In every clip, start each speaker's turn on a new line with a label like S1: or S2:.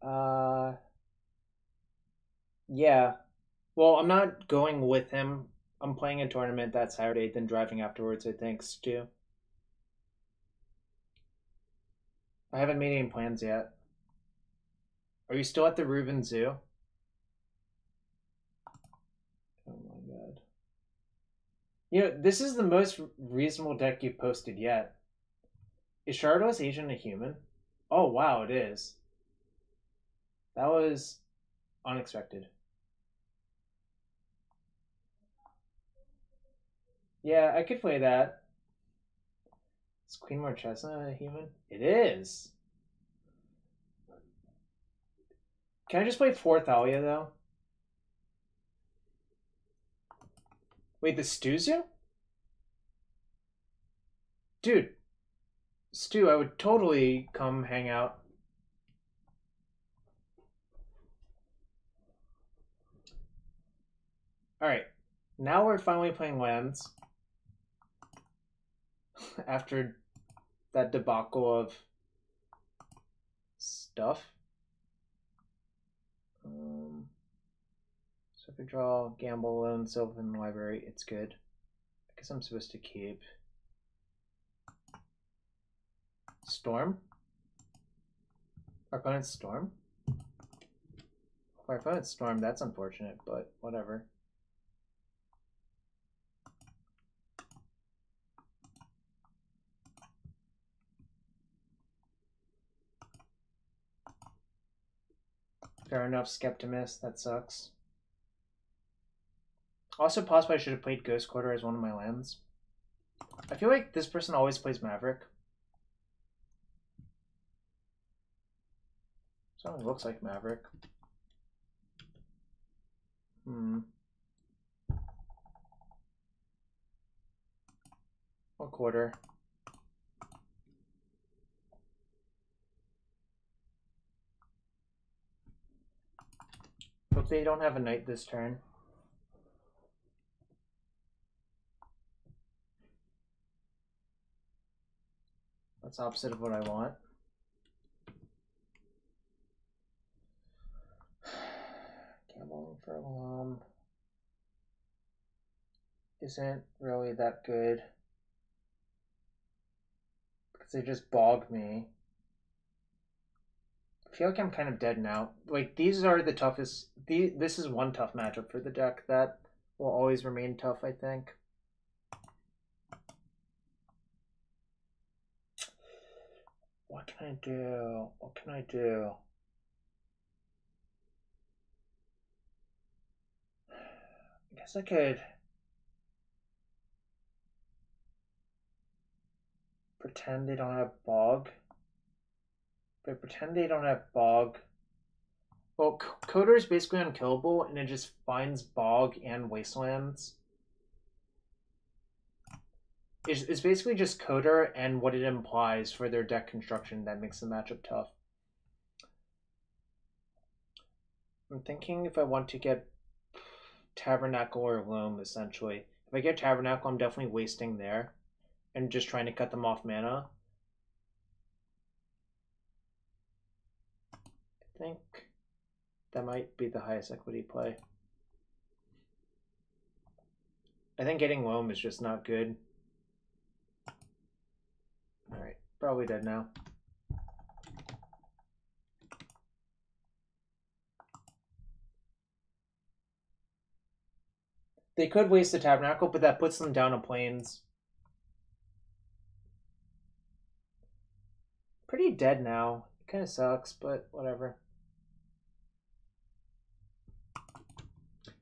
S1: Yeah. Well, I'm not going with him. I'm playing a tournament that Saturday, then driving afterwards, I think, Stu. I haven't made any plans yet. Are you still at the Reuben Zoo? Oh my god. You know, this is the most reasonable deck you've posted yet. Is Shardos Asian a human? Oh wow, it is. That was unexpected. Yeah, I could play that. Is Queen Marchesa a human? It is. Can I just play 4 Thalia though? Wait, the Stuzu? Dude, Stu, I would totally come hang out. Alright, now we're finally playing lands. After that debacle of stuff. So if we draw, gamble, Loam, Sylvan Library, it's good. I guess I'm supposed to keep Storm. Our opponent's Storm? Our opponent's Storm, that's unfortunate, but whatever. Fair enough, Skeptimus, that sucks. Also, possibly I should have played Ghost Quarter as one of my lands. I feel like this person always plays Maverick. Something looks like Maverick. What quarter? Hope they don't have a knight this turn. That's opposite of what I want. Gambling for a Loam isn't really that good because they just bog me. I feel like I'm kind of dead now. Like, these are the toughest. This is one tough matchup for the deck that will always remain tough, I think. What can I do? What can I do? I guess I could pretend they don't have Bog. But pretend they don't have Bog. Well, Coder is basically unkillable, and it just finds Bog and Wastelands. It's basically just Coder and what it implies for their deck construction that makes the matchup tough. I'm thinking if I want to get Tabernacle or Loam, essentially. If I get Tabernacle, I'm definitely wasting there and just trying to cut them off mana. I think that might be the highest equity play. I think getting Loam is just not good. Alright, probably dead now. They could waste the Tabernacle, but that puts them down to Plains. Pretty dead now. It kind of sucks, but whatever.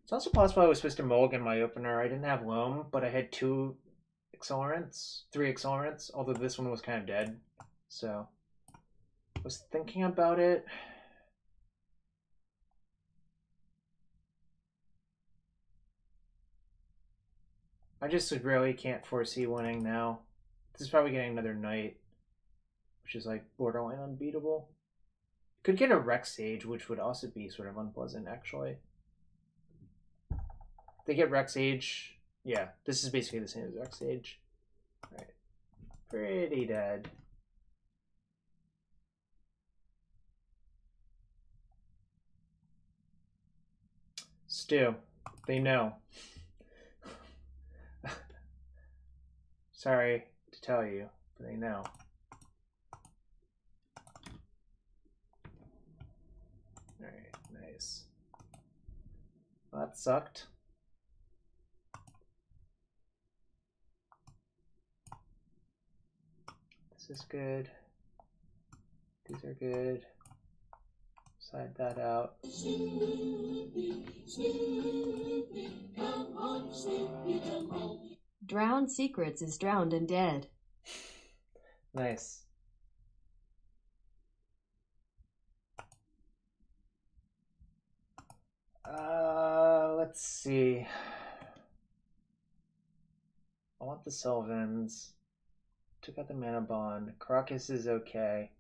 S1: It's also possible I was supposed to mulligan my opener. I didn't have Loam, but I had 2 accelerants, 3 accelerants, although this one was kind of dead. So I was thinking about it. I just really can't foresee winning now. This is probably getting another knight, which is like borderline unbeatable. Could get a Rex Sage, which would also be sort of unpleasant, actually. They get Rex Sage. Yeah, this is basically the same as Rex Sage. Alright. Pretty dead. do. They know. Sorry to tell you, but they know. Alright, nice. Well, that sucked. This is good. These are good. Side that out.
S2: Drowned Secrets is drowned and dead.
S1: Nice. Let's see. I want the Sylvans. Took out the Manabond. Karakas is okay.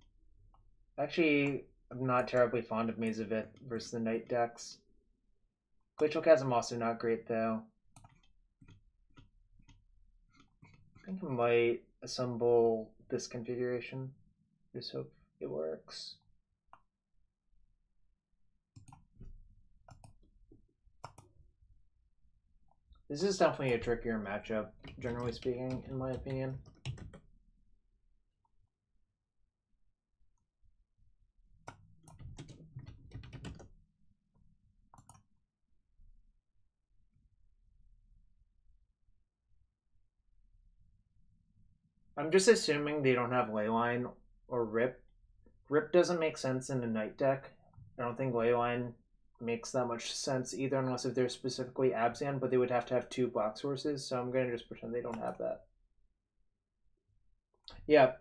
S1: Actually, I'm not terribly fond of Maze of Ith versus the Knight decks. Glacial Chasm also not great though. I think I might assemble this configuration. Just hope it works. This is definitely a trickier matchup, generally speaking, in my opinion. I'm just assuming they don't have Leyline or Rip. Rip doesn't make sense in a Knight deck. I don't think Leyline makes that much sense either, unless if they're specifically Abzan, but they would have to have 2 black sources, so I'm gonna just pretend they don't have that. Yeah,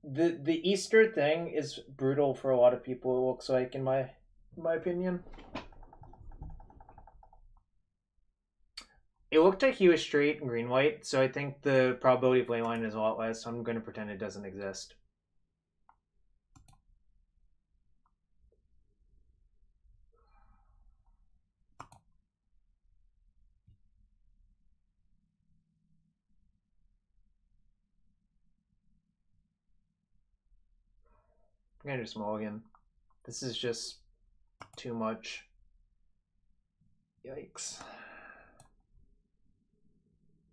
S1: the Easter thing is brutal for a lot of people, it looks like, in my opinion. It looked like he was straight green-white, so I think the probability of Leyline is a lot less, so I'm going to pretend it doesn't exist. I'm going to do small again. This is just too much. Yikes.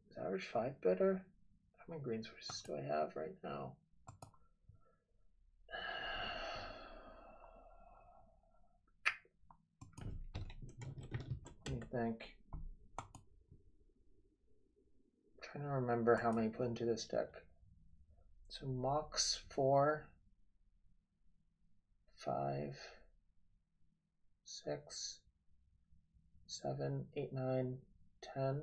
S1: Is average 5 better? How many green sources do I have right now? Let me think. I'm trying to remember how many put into this deck. So Mox 4, 5, 6, 7, 8, 9, 10,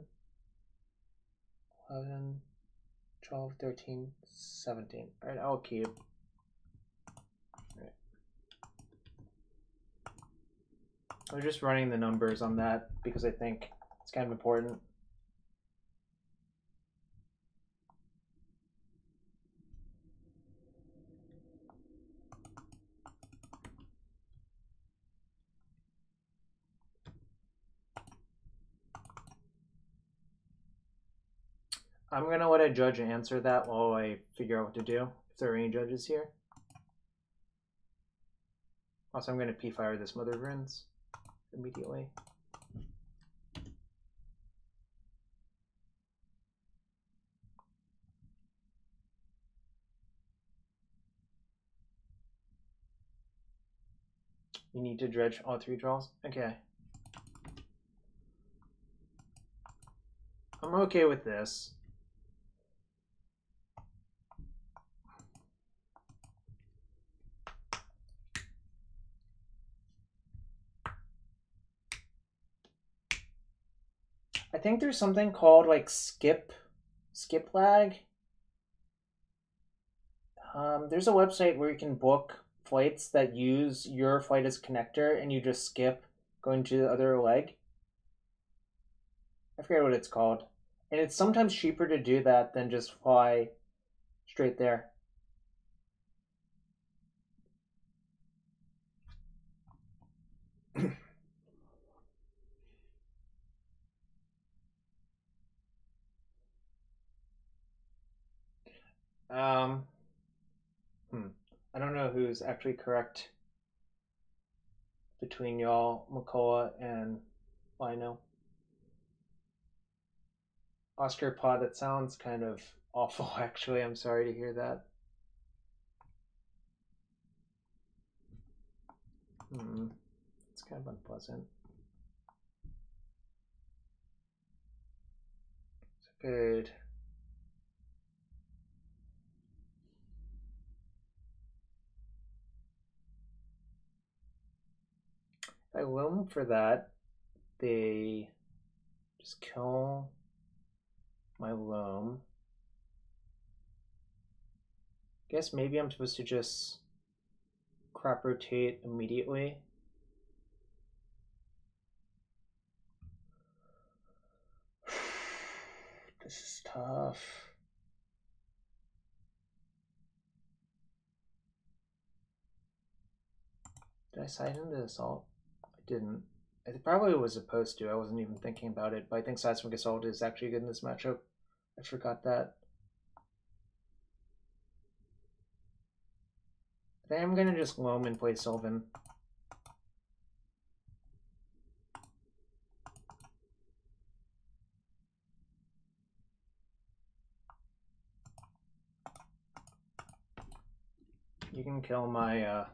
S1: 11, 12, 13, 17. Alright, I'll keep. Alright. I'm just running the numbers on that because I think it's kind of important. I'm gonna let a judge answer that while I figure out what to do, if there are any judges here. Also, I'm gonna P-fire this Mother of Runes immediately. You need to dredge all 3 draws? Okay. I'm okay with this. I think there's something called like skip lag. There's a website where you can book flights that use your flight as connector and you just skip going to the other leg. I forget what it's called. And it's sometimes cheaper to do that than just fly straight there. I don't know who's actually correct between y'all, McCullough and Well, I know. Oscar Pod, that sounds kind of awful, actually. I'm sorry to hear that. It's kind of unpleasant. It's good. If I Loam for that, they just kill my Loam. Guess maybe I'm supposed to just crop rotate immediately. This is tough. Did I side into Assault? I didn't. I probably was supposed to. I wasn't even thinking about it, but I think Seismic Assault is actually good in this matchup. I forgot that. I think I'm gonna just Loam and play Sylvan. You can kill my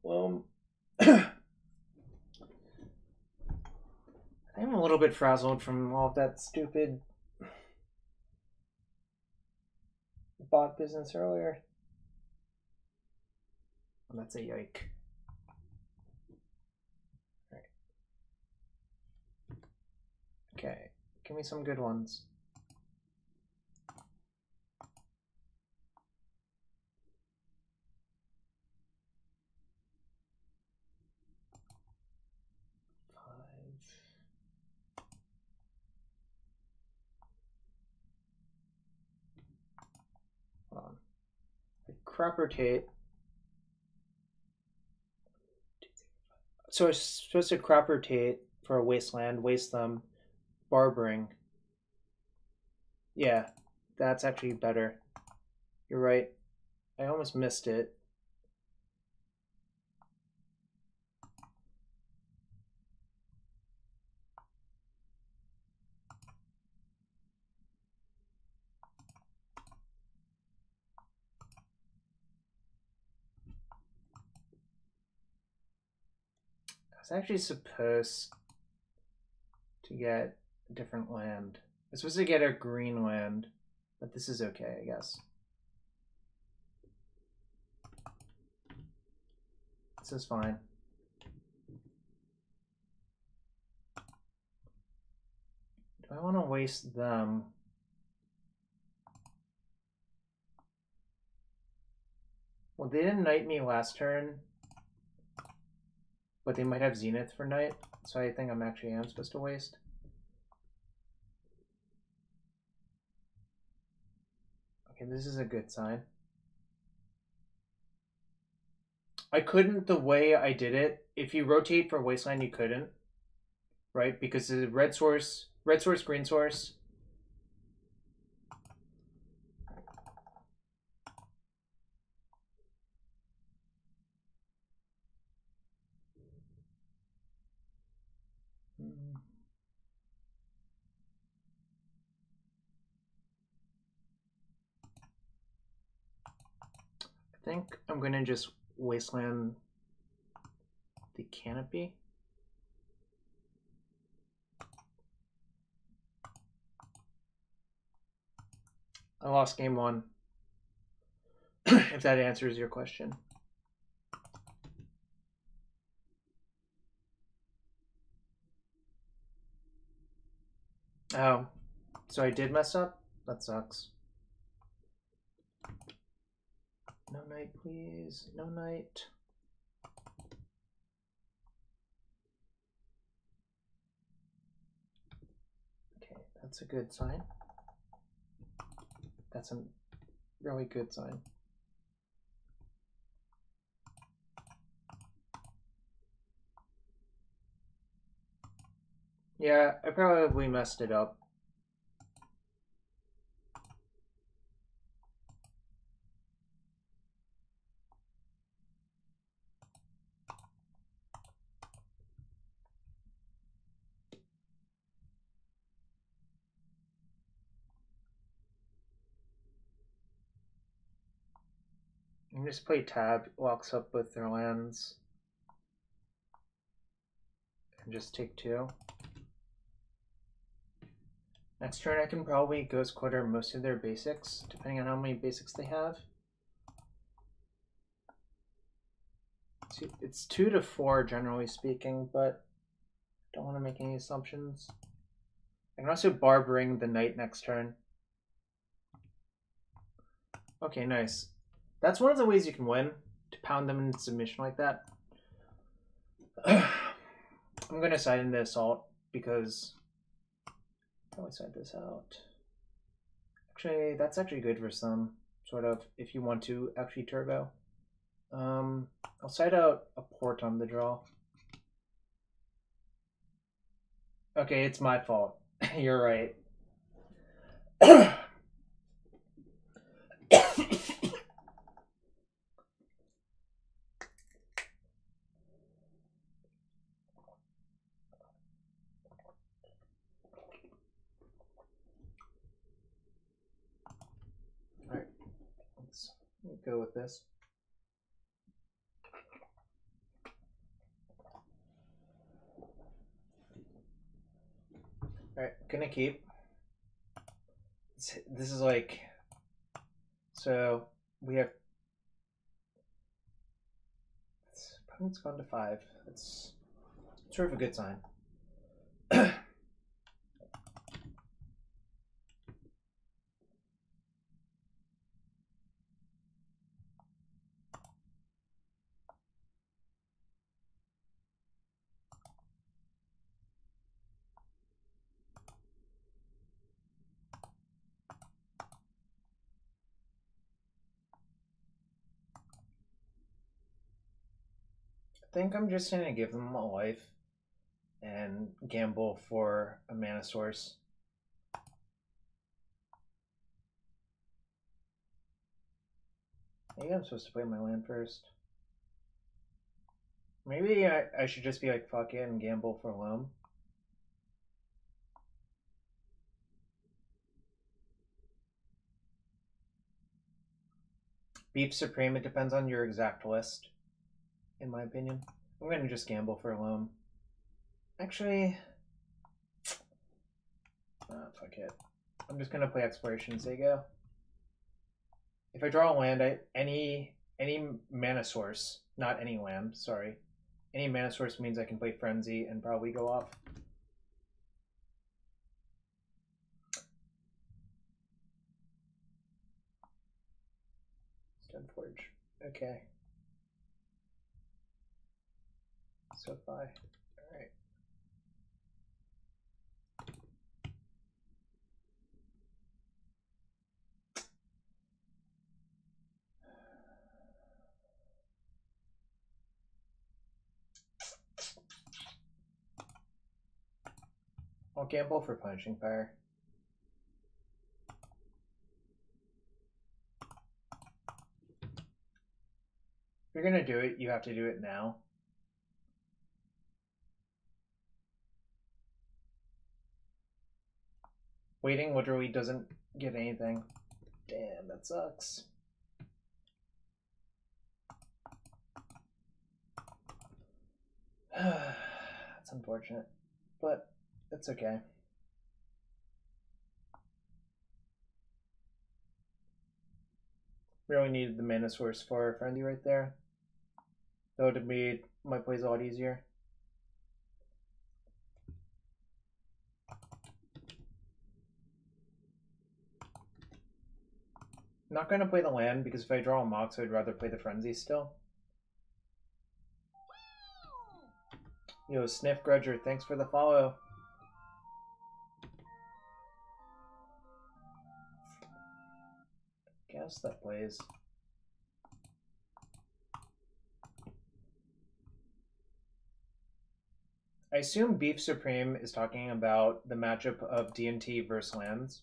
S1: Loam. I'm a little bit frazzled from all of that stupid bot business earlier. Oh, that's a yike. Right. Okay, give me some good ones. Hold on. I crop rotate. So I was supposed to crop rotate for a Wasteland, waste them, Barbarian. Yeah, that's actually better. You're right. I almost missed it. I was actually supposed to get a different land. I was supposed to get a green land, but this is okay, I guess. This is fine. Do I want to waste them? Well, they didn't knight me last turn, but they might have Zenith for knight, so I think I'm actually supposed to waste. Okay, this is a good sign. I couldn't the way I did it. If you rotate for Wasteland, you couldn't, right? Because the red source, green source. I think I'm gonna just Wasteland the Canopy. I lost game one. If that answers your question. Oh, so I did mess up? That sucks. No knight, please. No knight. Okay, that's a good sign. That's a really good sign. Yeah, I probably messed it up. can just play Tab, locks up with their lands, and just take 2. Next turn I can probably Ghost Quarter most of their basics, depending on how many basics they have. It's 2 to 4 generally speaking, but don't want to make any assumptions. I can also Barb Ring the Knight next turn. Okay, nice. That's one of the ways you can win, to pound them into submission like that. I'm going to side in the Assault because... How do I side this out? Actually, that's actually good for some, sort of, if you want to actually turbo. I'll side out a Port on the draw. Okay, it's my fault. You're right. Alright, let's go with this. Alright, gonna keep. This is like... So, we have... Opponent's gone to 5. That's sort of a good sign. I think I'm just going to give them a life and gamble for a mana source. Maybe I'm supposed to play my land first. Maybe I should just be like, fuck it and gamble for Loam. Beef Supreme, it depends on your exact list, in my opinion. I'm going to just gamble for Loam. Actually, fuck it. I'm just going to play Exploration Taiga. If I draw a land, any mana source, not any land, sorry. Any mana source means I can play Frenzy and probably go off. Stoneforge. Okay. So-fi. Alright. I'll gamble for Punishing Fire. If you're gonna do it, you have to do it now. Waiting literally doesn't get anything. Damn, that sucks. That's unfortunate, but it's okay. Really needed the mana source for Frenzy right there. That would have made my plays a lot easier. Not going to play the land because if I draw a Mox, I'd rather play the Frenzy still. Yo, Sniff Grudger, thanks for the follow. Guess that plays. I assume Beef Supreme is talking about the matchup of D&T versus lands.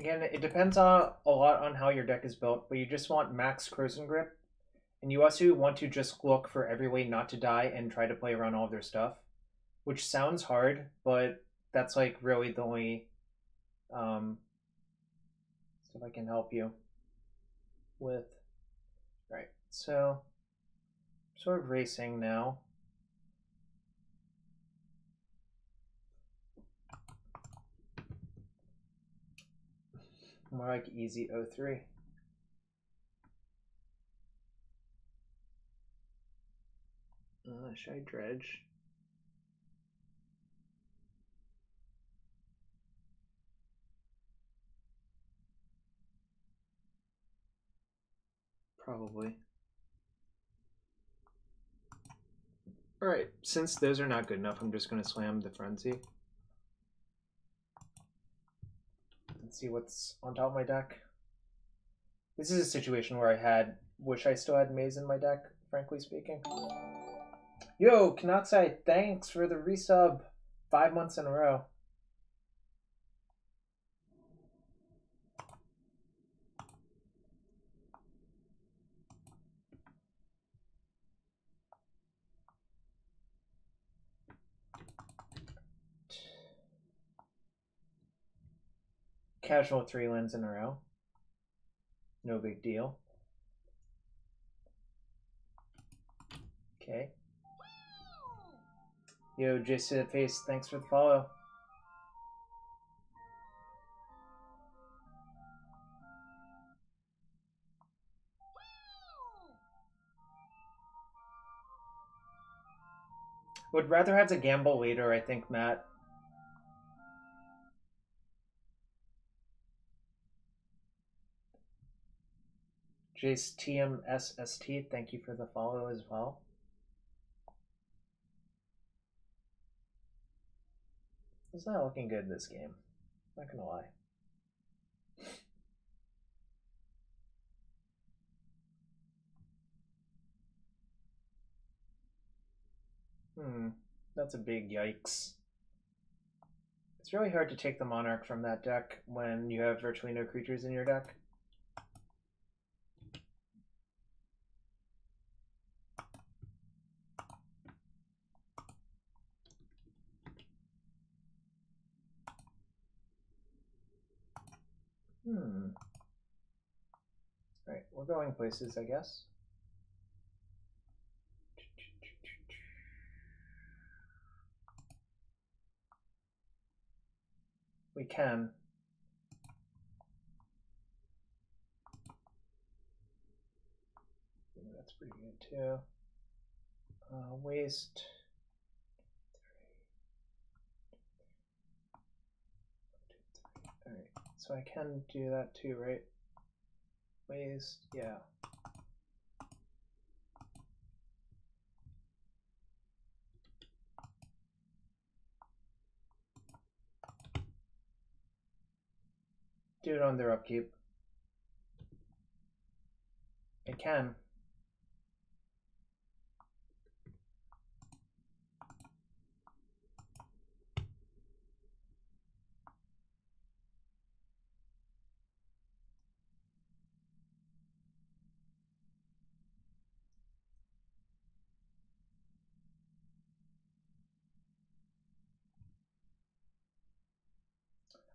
S1: Again, it depends on a lot on how your deck is built, but you just want max Krosan Grip, and you also want to just look for every way not to die and try to play around all of their stuff, which sounds hard, but that's like really the only stuff I can help you with. Right, so sort of racing now. More like easy 03. Should I dredge? Probably. Alright, since those are not good enough, I'm just going to slam the Frenzy. Let's see what's on top of my deck. This is a situation where I wish I still had Maze in my deck, frankly speaking. Yo, Kanoxai, thanks for the resub. 5 months in a row. Casual 3 lands in a row. No big deal. Okay. Yo, Jason Face, thanks for the follow. Would rather have to gamble later, I think, Matt. Jace TMSST, thank you for the follow as well. It's not looking good this game. Not gonna lie. That's a big yikes. It's really hard to take the Monarch from that deck when you have virtually no creatures in your deck. Alright, we're going places, I guess. We can. That's pretty good too. Waste. Alright, so I can do that too, right? Waste, yeah. Do it on their upkeep. I can.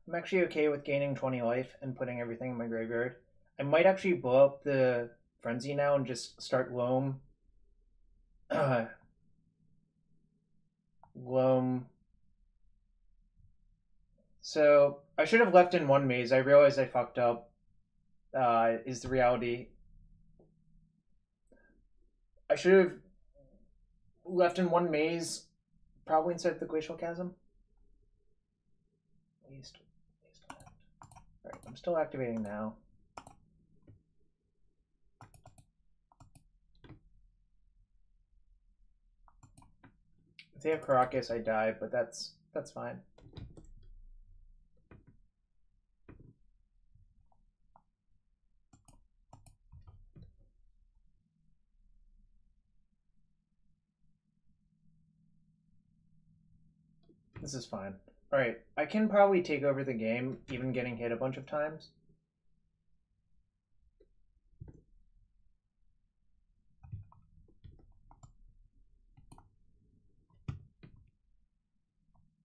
S1: I'm actually okay with gaining 20 life and putting everything in my graveyard. I might actually blow up the Frenzy now and just start Loam. Loam. So, I should have left in one maze. I realized I fucked up, is the reality. I should have left in one maze, probably inside the Glacial Chasm. Alright, I'm still activating now. If they have Karakas, I die, but that's fine. This is fine. Alright, I can probably take over the game, even getting hit a bunch of times.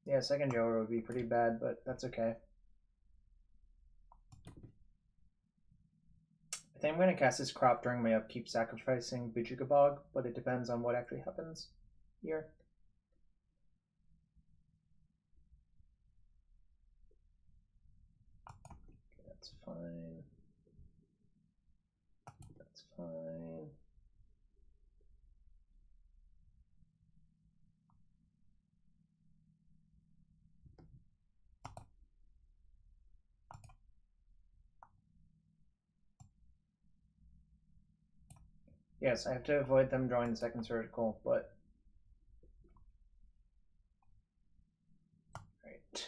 S1: Yeah, second Joker would be pretty bad, but that's okay. I think I'm going to cast this crop during my upkeep, sacrificing Bojuka Bog, but it depends on what actually happens here. Okay, that's fine. That's fine. Yes, I have to avoid them drawing the second surgical, but... Right.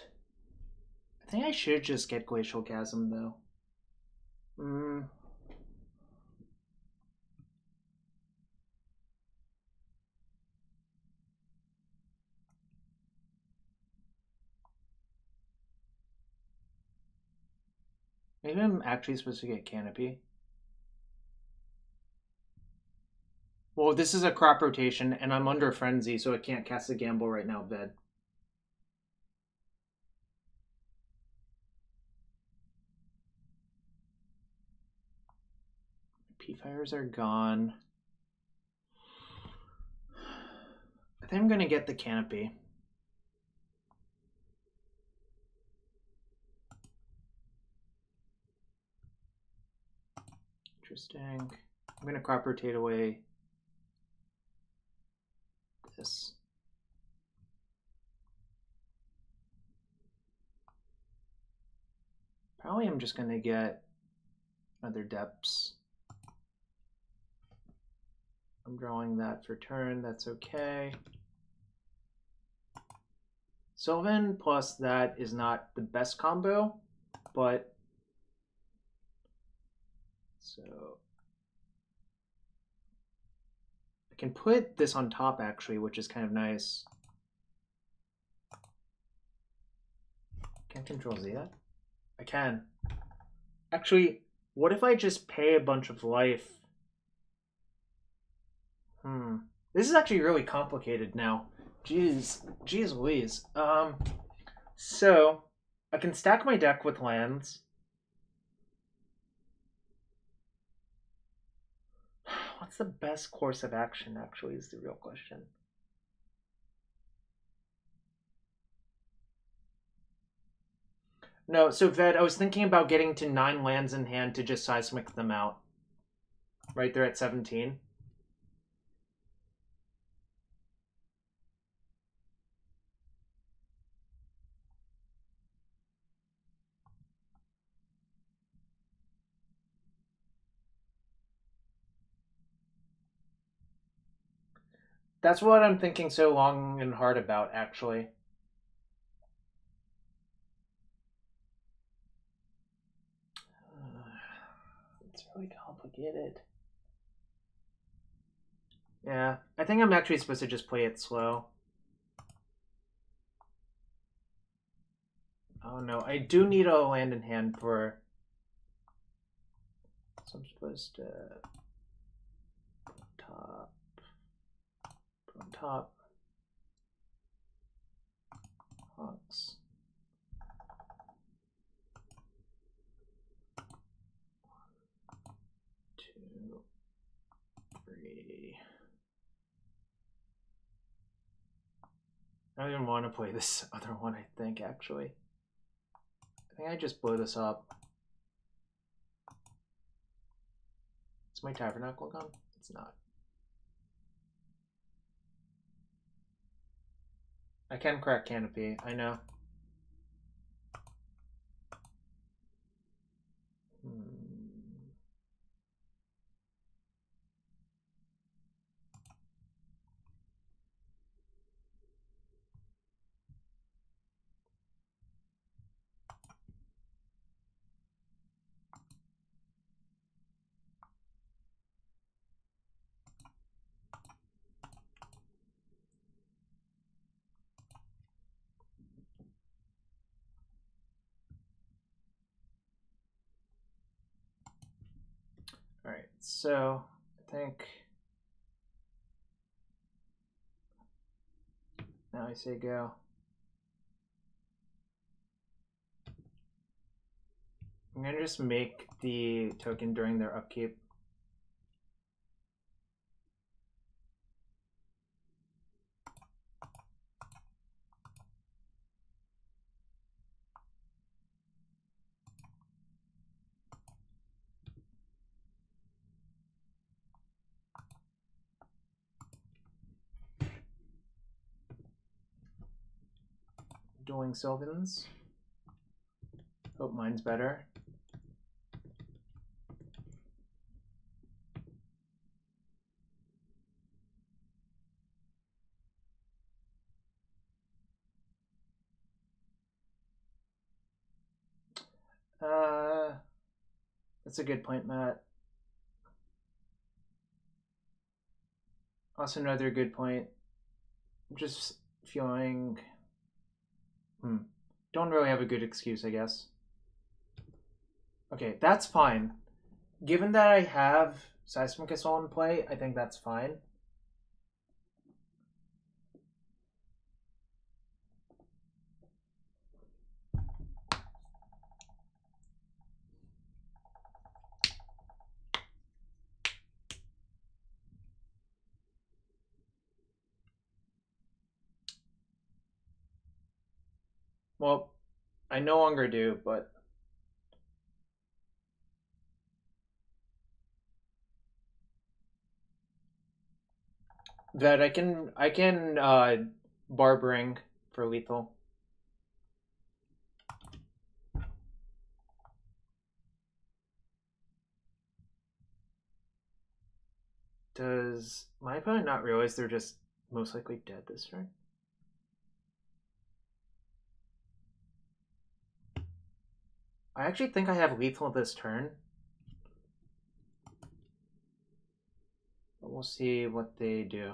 S1: I think I should just get Glacial Chasm, though. Maybe I'm actually supposed to get Canopy. Well, this is a crop rotation, and I'm under Frenzy, so I can't cast a gamble right now, Ved. P-Fires are gone. I think I'm going to get the Canopy. Interesting. I'm going to crop rotate away this. Probably I'm just going to get other depths. I'm drawing that for turn. That's okay. Sylvan plus that is not the best combo, but so I can put this on top actually, which is kind of nice. Can I Control Z that? I can. Actually, what if I just pay a bunch of life? This is actually really complicated now. Jeez Louise. So I can stack my deck with lands. What's the best course of action, actually, is the real question. No, so Ved, I was thinking about getting to 9 lands in hand to just seismic them out. Right, they're at 17. That's what I'm thinking so long and hard about, actually. It's really complicated. Yeah, I think I'm actually supposed to just play it slow. Oh no, I do need a land in hand for... So I'm supposed to... Put on top. Mox. 2, 3. I don't even want to play this other one, I think, actually. I think I just blow this up. Is my Tabernacle gone? It's not. I can crack Canopy, I know. So I think now I say go. I'm gonna just make the token during their upkeep. Dueling Sylvans. Hope mine's better. That's a good point, Matt. Also another good point. I'm just feeling... Don't really have a good excuse, I guess. Okay, that's fine. Given that I have Seismic Assault in play, I think that's fine. Well, I no longer do, but... That I can Barb Ring for lethal. Does my opponent not realize they're just most likely dead this turn? I actually think I have lethal this turn. But we'll see what they do.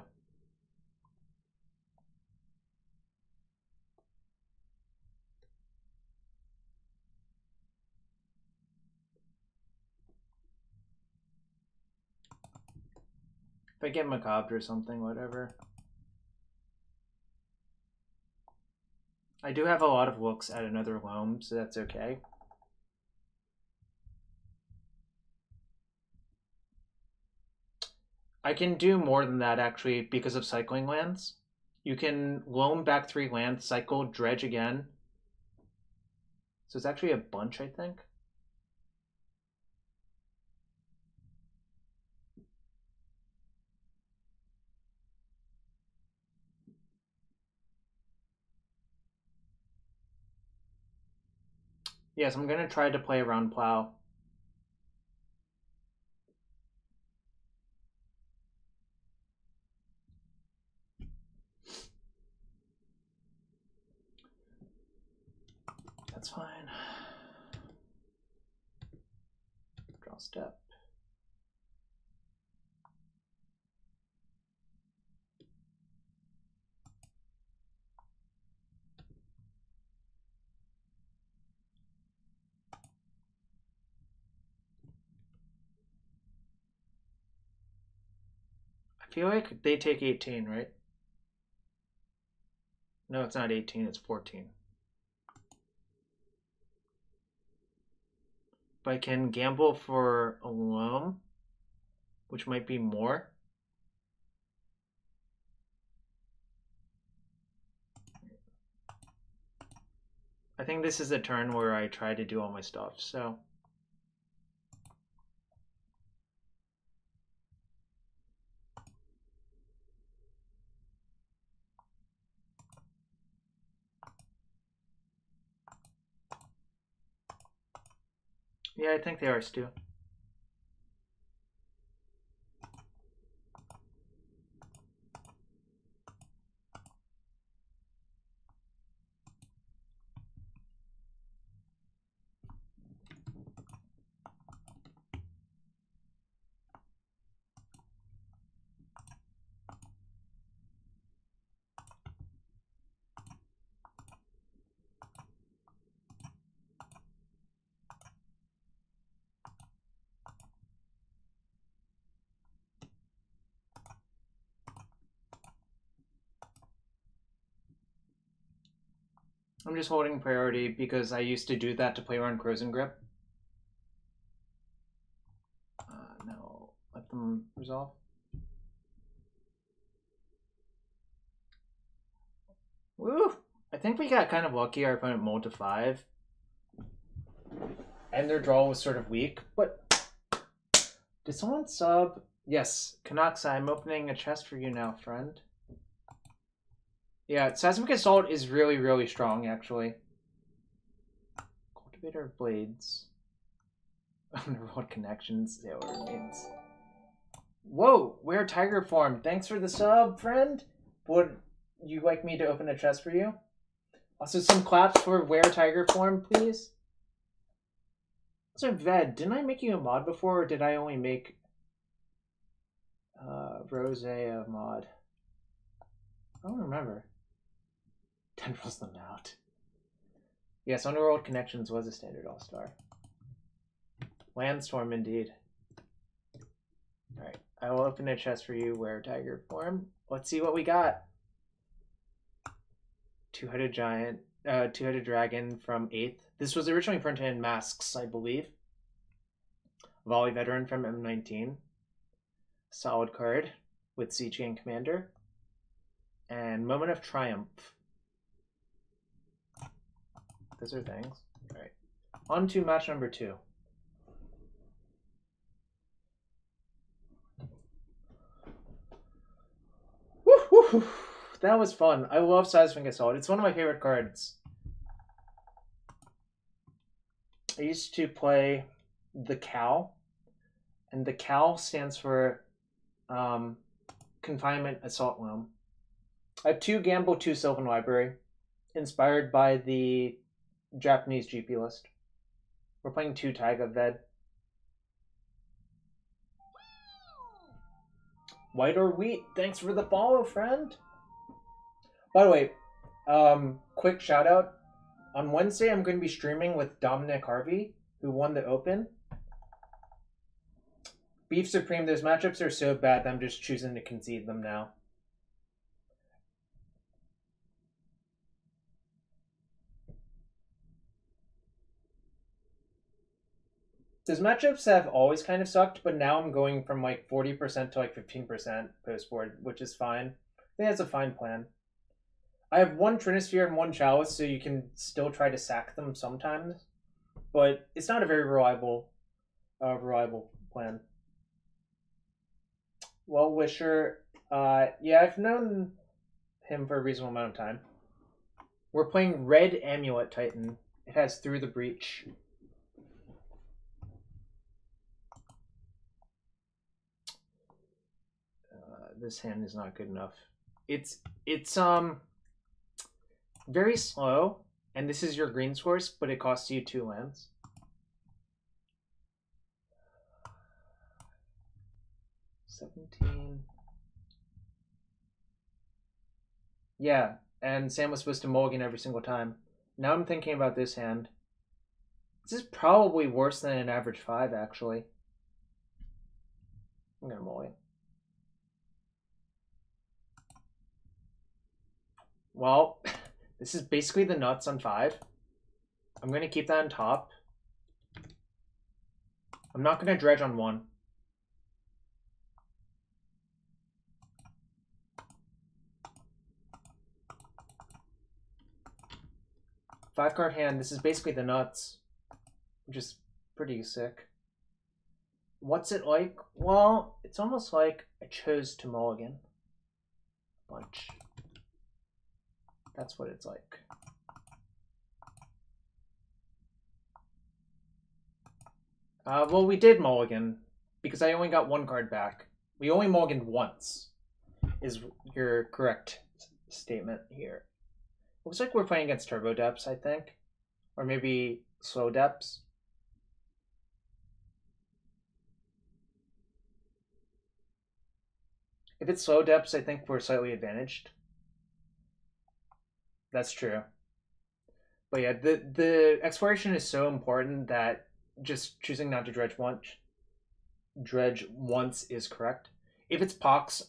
S1: If I get macabre or something, whatever. I do have a lot of looks at another Loam, so that's okay. I can do more than that, actually, because of cycling lands. You can Loam back 3 lands, cycle, dredge again. So it's actually a bunch, I think. Yes, I'm going to try to play around Plow. That's fine. Draw step. I feel like they take 18, right? No, it's not 18, it's 14. But I can gamble for a Loam, which might be more. I think this is a turn where I try to do all my stuff, so... Yeah, I think they are, Stu. I'm just holding priority because I used to do that to play around Krosan Grip. No, let them resolve. Woo! I think we got kind of lucky. Our opponent mulled to 5. And their draw was sort of weak, but did someone sub? Yes, Karakas, I'm opening a chest for you now, friend. Yeah, Seismic Assault is really, really strong, actually. Cultivator of Blades. Underworld Connections. Yeah, what it means. Whoa, where Tiger form. Thanks for the sub, friend. Would you like me to open a chest for you? Also, some claps for where Tiger form, please. So, Ved, didn't I make you a mod before, or did I only make Rose a mod? I don't remember. Tendrils them out. Yes, Underworld Connections was a standard all-star. Landstorm, indeed. Alright, I will open a chest for you, where Tiger form. Let's see what we got. Two-headed giant, two-headed dragon from 8th. This was originally printed in Masks, I believe. Volley veteran from M19. Solid card with Siege Gang Commander. And Moment of Triumph. Those are things. Alright. On to match number 2. Woo, woo, woo. That was fun. I love Seismic Assault. It's one of my favorite cards. I used to play the Cow, and the Cow stands for Confinement Assault Loam. I have 2 Gamble, 2 Sylvan Library, inspired by the Japanese GP list. We're playing 2 Taiga Ved. White or wheat? Thanks for the follow, friend. By the way, quick shout out. On Wednesday, I'm going to be streaming with Dominic Harvey, who won the Open. Beef Supreme, those matchups are so bad that I'm just choosing to concede them now. Those matchups have always kind of sucked, but now I'm going from like 40% to like 15% post board, which is fine. I think that's a fine plan. I have 1 Trinisphere and 1 Chalice, so you can still try to sack them sometimes, but it's not a very reliable plan. Well, Wisher, yeah, I've known him for a reasonable amount of time. We're playing Red Amulet Titan. It has Through the Breach. This hand is not good enough. It's very slow, and this is your green source, but it costs you 2 lands. $17. Yeah, and Sam was supposed to mulligan every single time. Now I'm thinking about this hand. This is probably worse than an average 5, actually. I'm gonna mulligan. Well, this is basically the nuts on 5. I'm going to keep that on top. I'm not going to dredge on 1. Five-card hand. This is basically the nuts, which is pretty sick. What's it like? Well, it's almost like I chose to mulligan. Bunch. That's what it's like. Well, we did mulligan because I only got 1 card back. We only mulliganed once, is your correct statement here. Looks like we're playing against Turbo Depths, I think. Or maybe Slow Depths. If it's Slow Depths, I think we're slightly advantaged. That's true. But yeah, the exploration is so important that just choosing not to dredge once is correct. If it's Pox,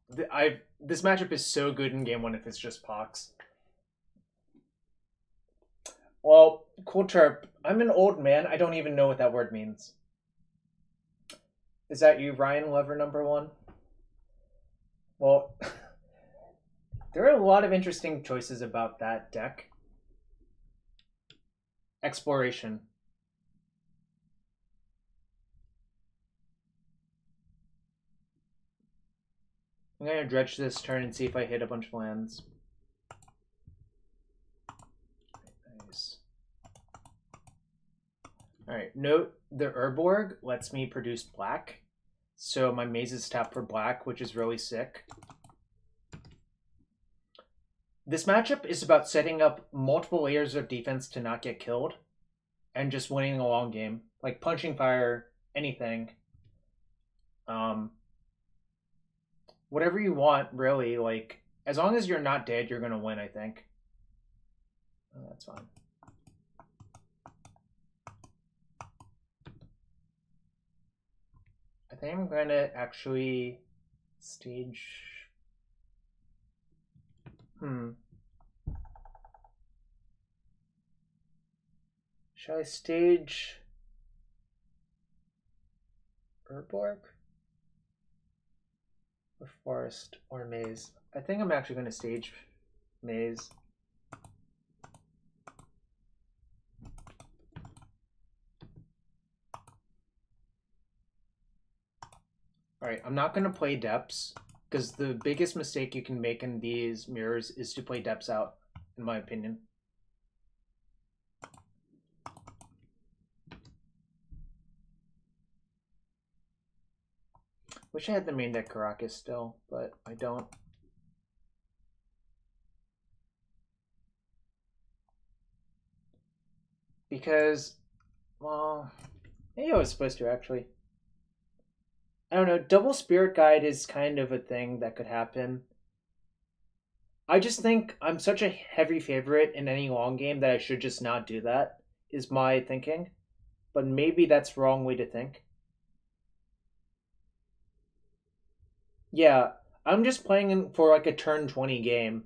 S1: this matchup is so good in game 1 if it's just Pox. Well, cool chirp. I'm an old man. I don't even know what that word means. Is that you, Ryan Lover number one? Well, there are a lot of interesting choices about that deck. Exploration. I'm going to dredge this turn and see if I hit a bunch of lands. Nice. Alright, note the Urborg lets me produce black. So my maze is tapped for black, which is really sick. This matchup is about setting up multiple layers of defense to not get killed. And just winning a long game. Like punching fire, anything. Whatever you want, really. Like, as long as you're not dead, you're gonna win, I think. Oh, that's fine. I think I'm gonna actually stage. Should I stage Urborg? Or Forest or Maze? I think I'm actually going to stage Maze. Alright, I'm not going to play Depths, because the biggest mistake you can make in these mirrors is to play Depths out, in my opinion. Wish I had the main deck Karakas still, but I don't. Because, well, maybe I was supposed to actually. I don't know, double Spirit Guide is kind of a thing that could happen. I just think I'm such a heavy favorite in any long game that I should just not do that, is my thinking. But maybe that's the wrong way to think. Yeah, I'm just playing for like a turn 20 game.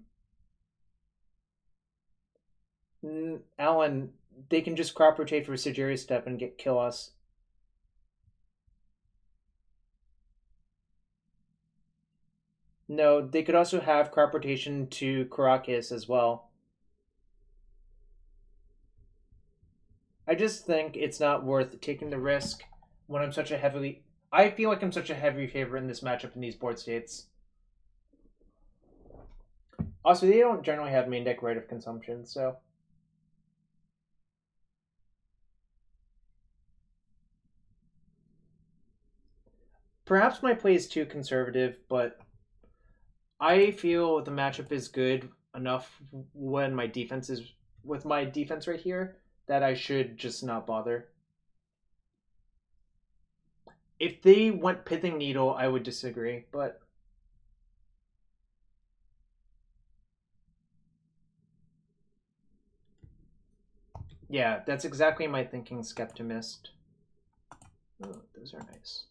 S1: Alan, they can just crop rotate for Sigiri Step and kill us. No, they could also have crop rotation to Karakas as well. I just think it's not worth taking the risk when I'm such a heavily... I feel like I'm such a heavy favorite in this matchup in these board states. Also, they don't generally have main deck Rite of Consumption, so... Perhaps my play is too conservative, but I feel the matchup is good enough when my defense is... with my defense right here, that I should just not bother. If they went Pithing Needle, I would disagree, but... Yeah, that's exactly my thinking, Skeptimist. Oh, those are nice.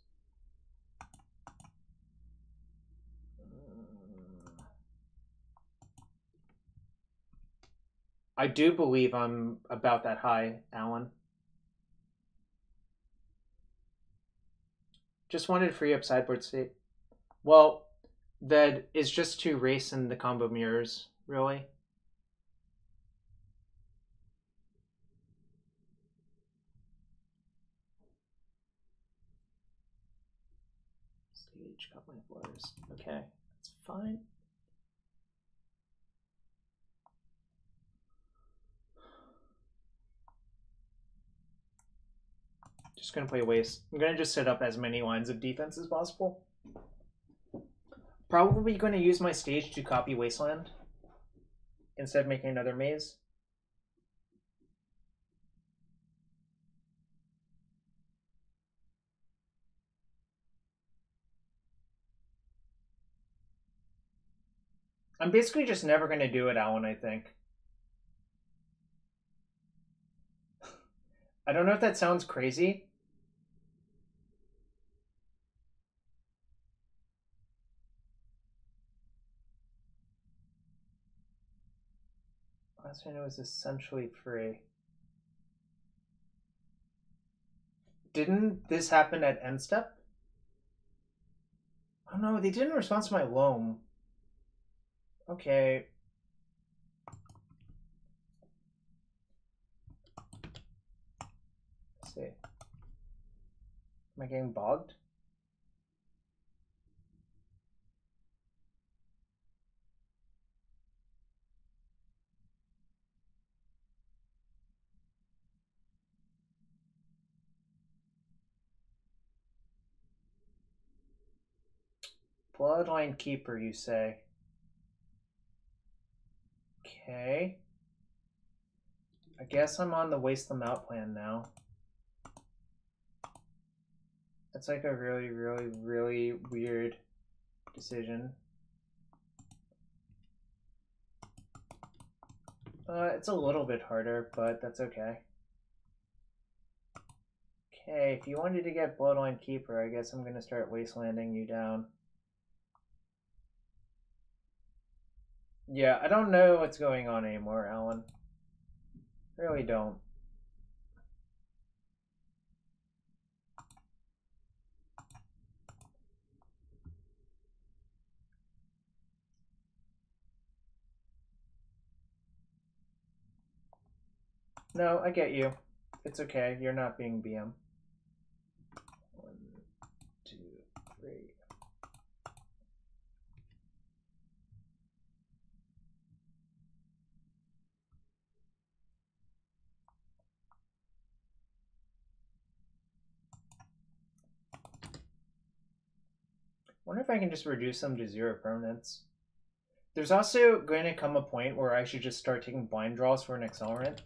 S1: I do believe I'm about that high, Alan. Just wanted to free up sideboard state. Well, that is just to race in the combo mirrors, really. Stage, got my floors. Okay, that's fine. Just gonna play Waste. I'm gonna just set up as many lines of defense as possible. Probably gonna use my stage to copy Wasteland instead of making another maze. I'm basically just never going to do it, Alan, I think. I don't know if that sounds crazy. Last one was essentially free. Didn't this happen at end step? Oh no, they didn't respond to my Loam. Okay. Let's see. Am I getting bogged? Bloodline Keeper, you say? Okay. I guess I'm on the Waste Them Out plan now. That's like a really, really, really weird decision. It's a little bit harder, but that's okay. Okay, if you wanted to get Bloodline Keeper, I guess I'm going to start Wastelanding you down. Yeah, I don't know what's going on anymore, Alan. Really don't. No, I get you. It's okay. You're not being BM. 1, 2, 3. Wonder if I can just reduce them to 0 permanents. There's also going to come a point where I should just start taking blind draws for an accelerant.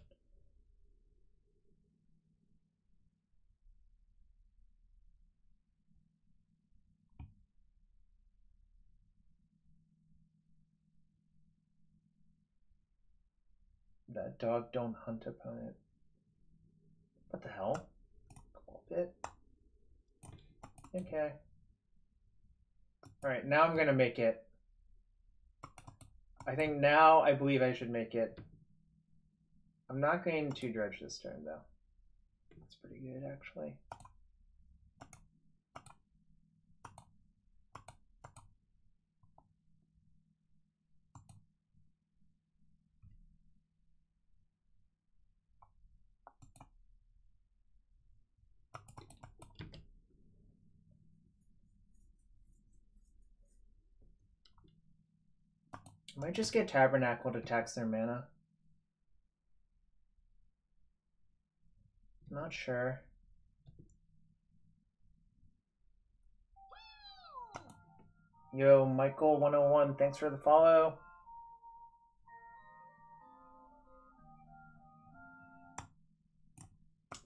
S1: That dog don't hunt opponent. What the hell? Bit. Okay. Alright, now I'm gonna make it. I think now I believe I should make it. I'm not going to dredge this turn though. That's pretty good actually. I might just get Tabernacle to tax their mana. Not sure. Yo, Michael101, thanks for the follow.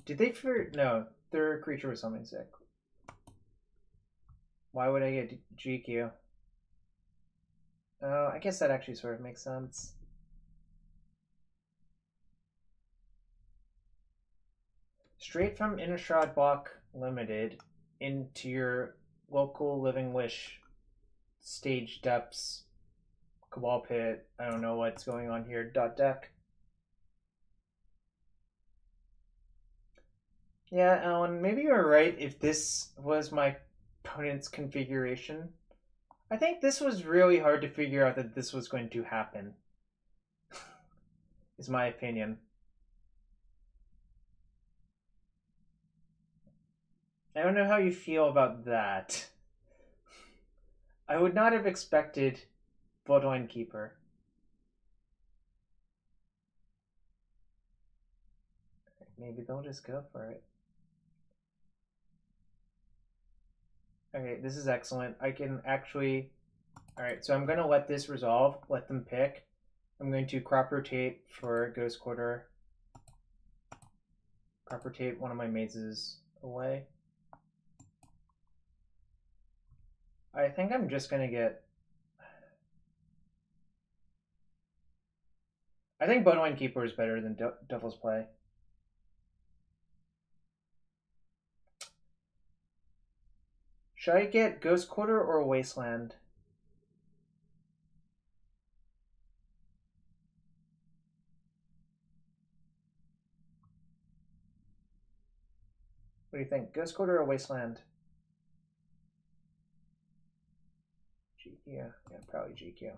S1: Did they no, their creature was something sick. Why would I get GQ? Oh, I guess that actually sort of makes sense. Straight from Innistrad Block Limited into your local Living Wish Stage Depths Cabal Pit. I don't know what's going on here. Deck. Yeah, Alan, maybe you were right if this was my opponent's configuration. I think this was really hard to figure out that this was going to happen. Is my opinion. I don't know how you feel about that. I would not have expected Bloodline Keeper. Maybe they'll just go for it. Okay, this is excellent. I can actually... Alright, so I'm going to let this resolve, let them pick. I'm going to crop rotate for Ghost Quarter. Crop rotate one of my mazes away. I think I'm just going to get... I think Bloodline Keeper is better than Devil's Play. Should I get Ghost Quarter or Wasteland? What What do you think? Ghost Quarter or Wasteland? GQ. Yeah, probably GQ.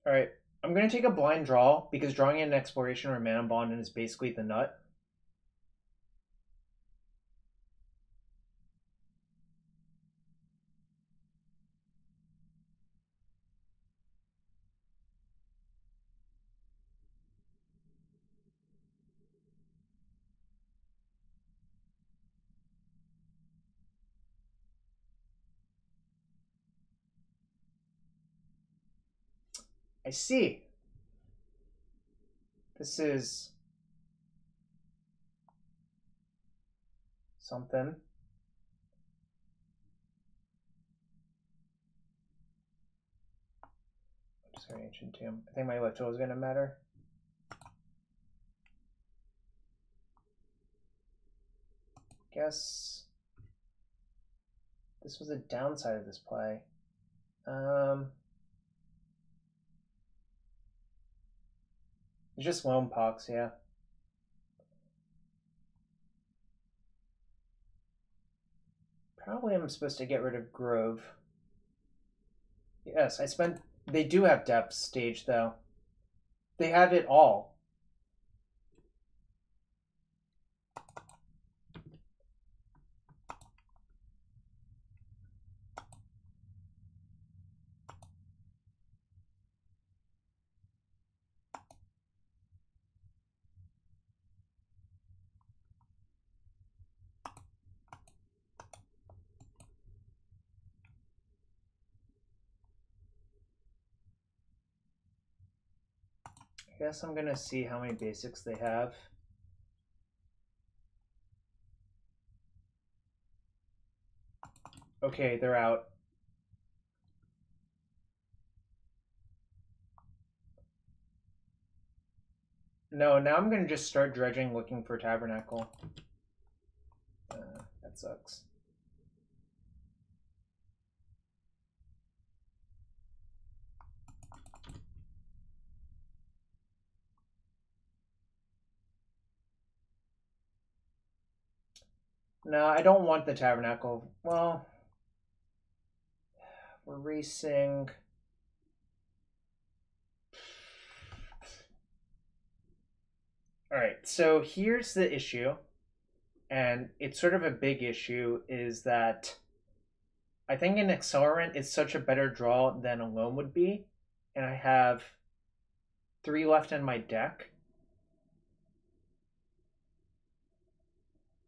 S1: Alright, I'm going to take a blind draw because drawing in an exploration or Manabond is basically the nut. I see. This is something. Sorry, Ancient Tomb. I think my left toe is going to matter. Guess this was a downside of this play. It's just Loam Pox, yeah. Probably I'm supposed to get rid of Grove. Yes, I spent... They do have depth stage, though. They have it all. I guess I'm gonna see how many basics they have. Okay, they're out. No, now I'm gonna just start dredging looking for Tabernacle. That sucks. No, I don't want the Tabernacle. Well, we're racing. Alright, so here's the issue, and it's sort of a big issue, is that I think an Accelerant is such a better draw than a Loam would be, and I have 3 left in my deck.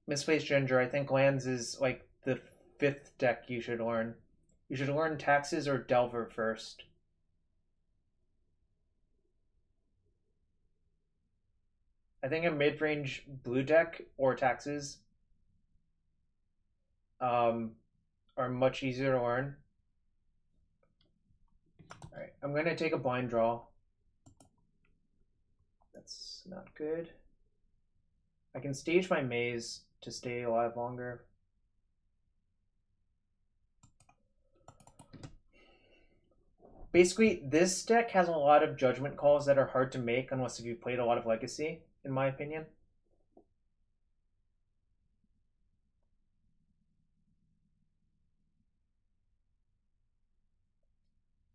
S1: Misplaced Ginger, I think lands is like the 5th deck you should learn. You should learn Taxes or Delver first. I think a mid-range blue deck or Taxes are much easier to learn. Alright, I'm going to take a blind draw. That's not good. I can stage my maze to stay alive longer. Basically, this deck has a lot of judgment calls that are hard to make unless if you've played a lot of Legacy, in my opinion.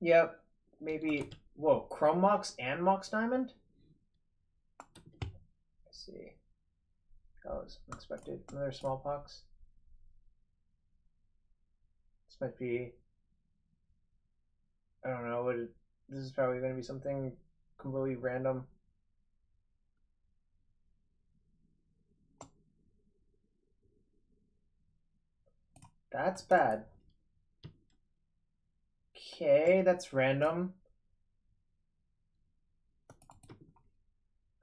S1: Yep, maybe... Whoa, Chrome Mox and Mox Diamond? Let's see. That was unexpected. Another Smallpox. This might be... I don't know. This is probably going to be something completely random. That's bad. Okay, that's random.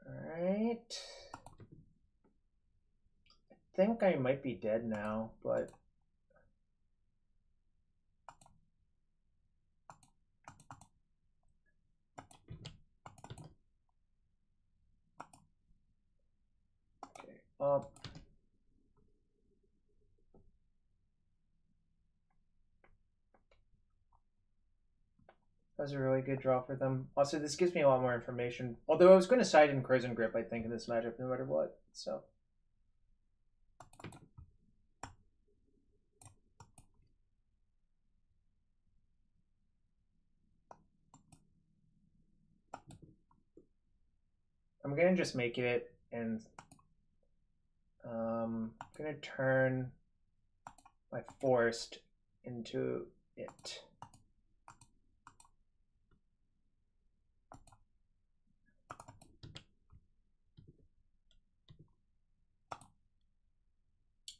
S1: Alright. I think I might be dead now, but... Okay, up. That was a really good draw for them. Also, this gives me a lot more information. Although I was going to side in Krosan Grip, I think, in this matchup, no matter what. So. I'm going to just make it, and I'm going to turn my forest into it.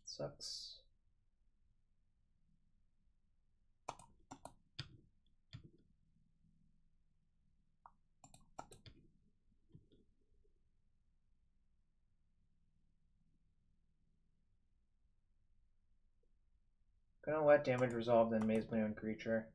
S1: Sucks. Gonna let damage resolve, then maze my own creature.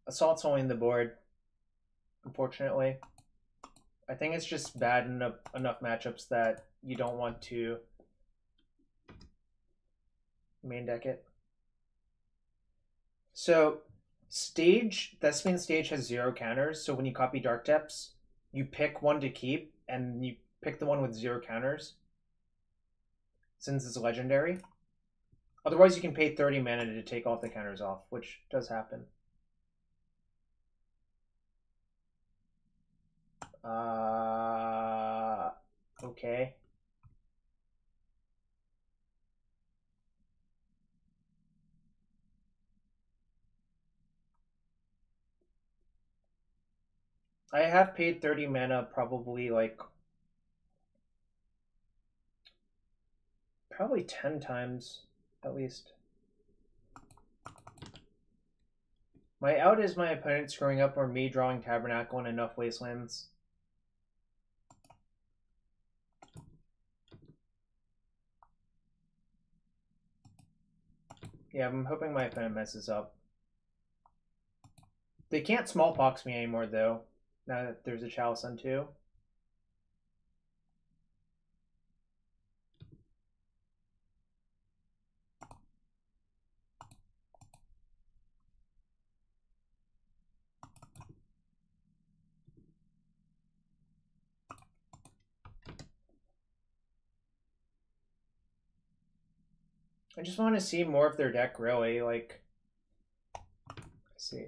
S1: Assault's only in the board, unfortunately. I think it's just bad in enough matchups that you don't want to main deck it. So Thespian stage has 0 counters, so when you copy Dark Depths, you pick one to keep, and you pick the one with 0 counters, since it's legendary. Otherwise, you can pay 30 mana to take all the counters off, which does happen. Okay. I have paid 30 mana probably 10 times at least. My out is my opponent screwing up or me drawing Tabernacle and enough Wastelands. Yeah, I'm hoping my opponent messes up. They can't smallpox me anymore, though, now that there's a Chalice on 2. I just want to see more of their deck, really. Let's see.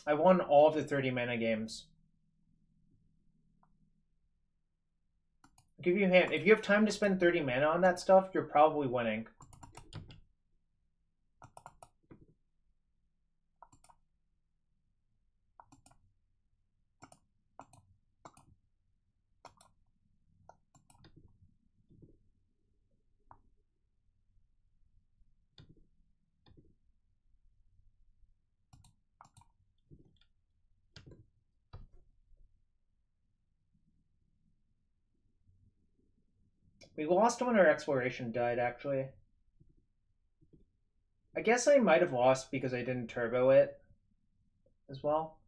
S1: I won all of the 30 mana games. I'll give you a hint. If you have time to spend 30 mana on that stuff, you're probably winning. We lost when our exploration died, actually. I guess I might have lost because I didn't turbo it as well.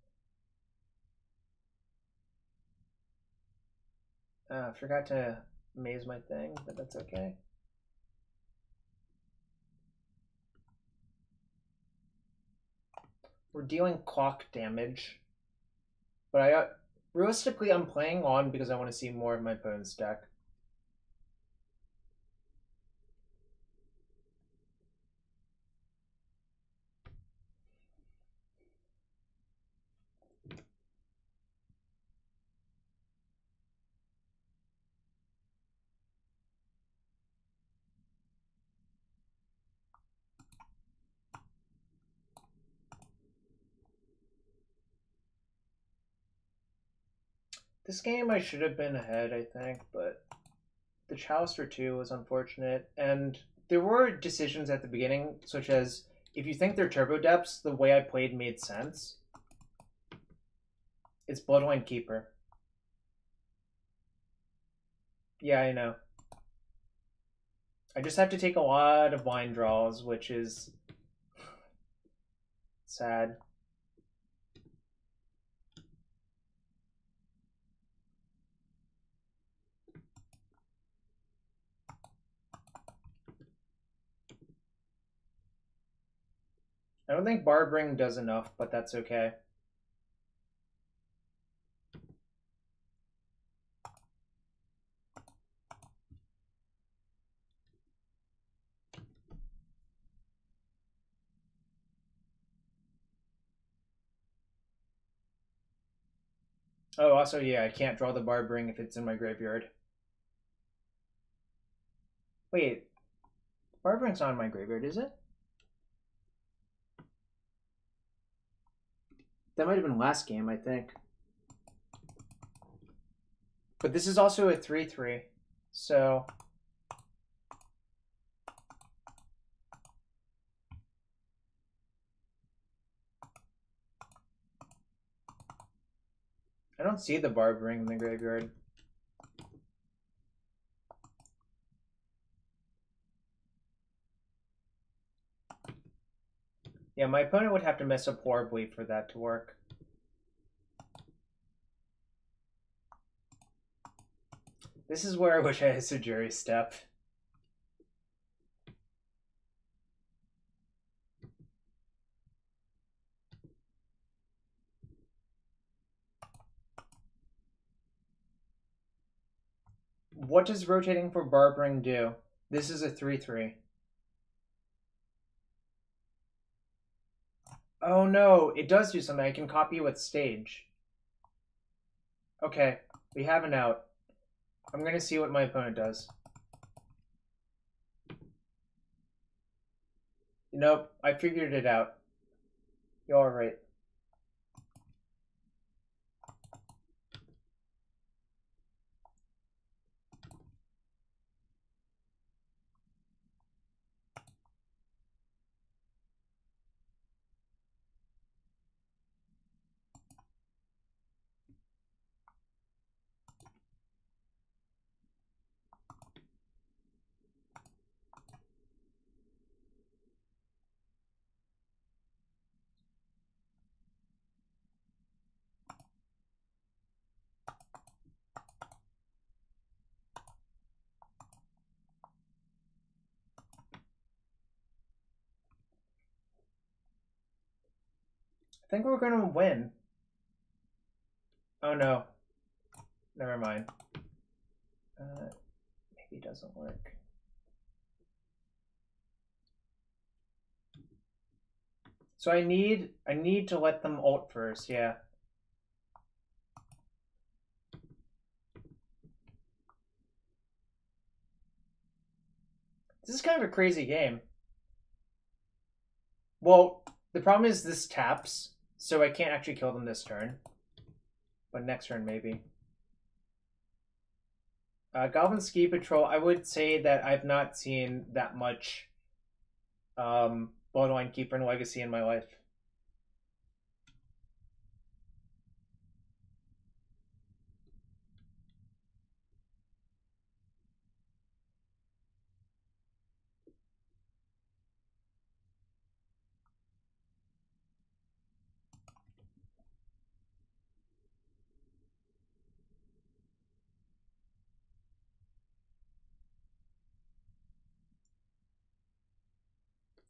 S1: I forgot to maze my thing, but that's okay. We're dealing clock damage. But realistically, I'm playing on because I want to see more of my opponent's deck. This game I should have been ahead, I think, but the Chalice for 2 was unfortunate. And there were decisions at the beginning, such as if you think they're turbo depths, the way I played made sense. It's Bloodline Keeper. Yeah, I know. I just have to take a lot of blind draws, which is sad. I don't think Barbarian Ring does enough, but that's okay. Oh, also, yeah, I can't draw the Barbarian Ring if it's in my graveyard. Wait, Barbarian Ring's not in my graveyard, is it? That might have been last game, I think. But this is also a 3/3, so... I don't see the Barbarian Ring in the graveyard. Yeah, my opponent would have to mess up horribly for that to work. This is where I wish I had Sujuri Step. What does rotating for Barbarian do? This is a 3/3. Oh no, it does do something. I can copy with stage. Okay, we have an out. I'm gonna see what my opponent does. Nope, I figured it out. You're alright. I think we're gonna win. Oh no. Never mind. Maybe it doesn't work. So I need to let them ult first, yeah. This is kind of a crazy game. Well, the problem is this taps, so I can't actually kill them this turn. But next turn, maybe. Goblin Ski Patrol, I would say that I've not seen that much Bloodline Keeper and Legacy in my life.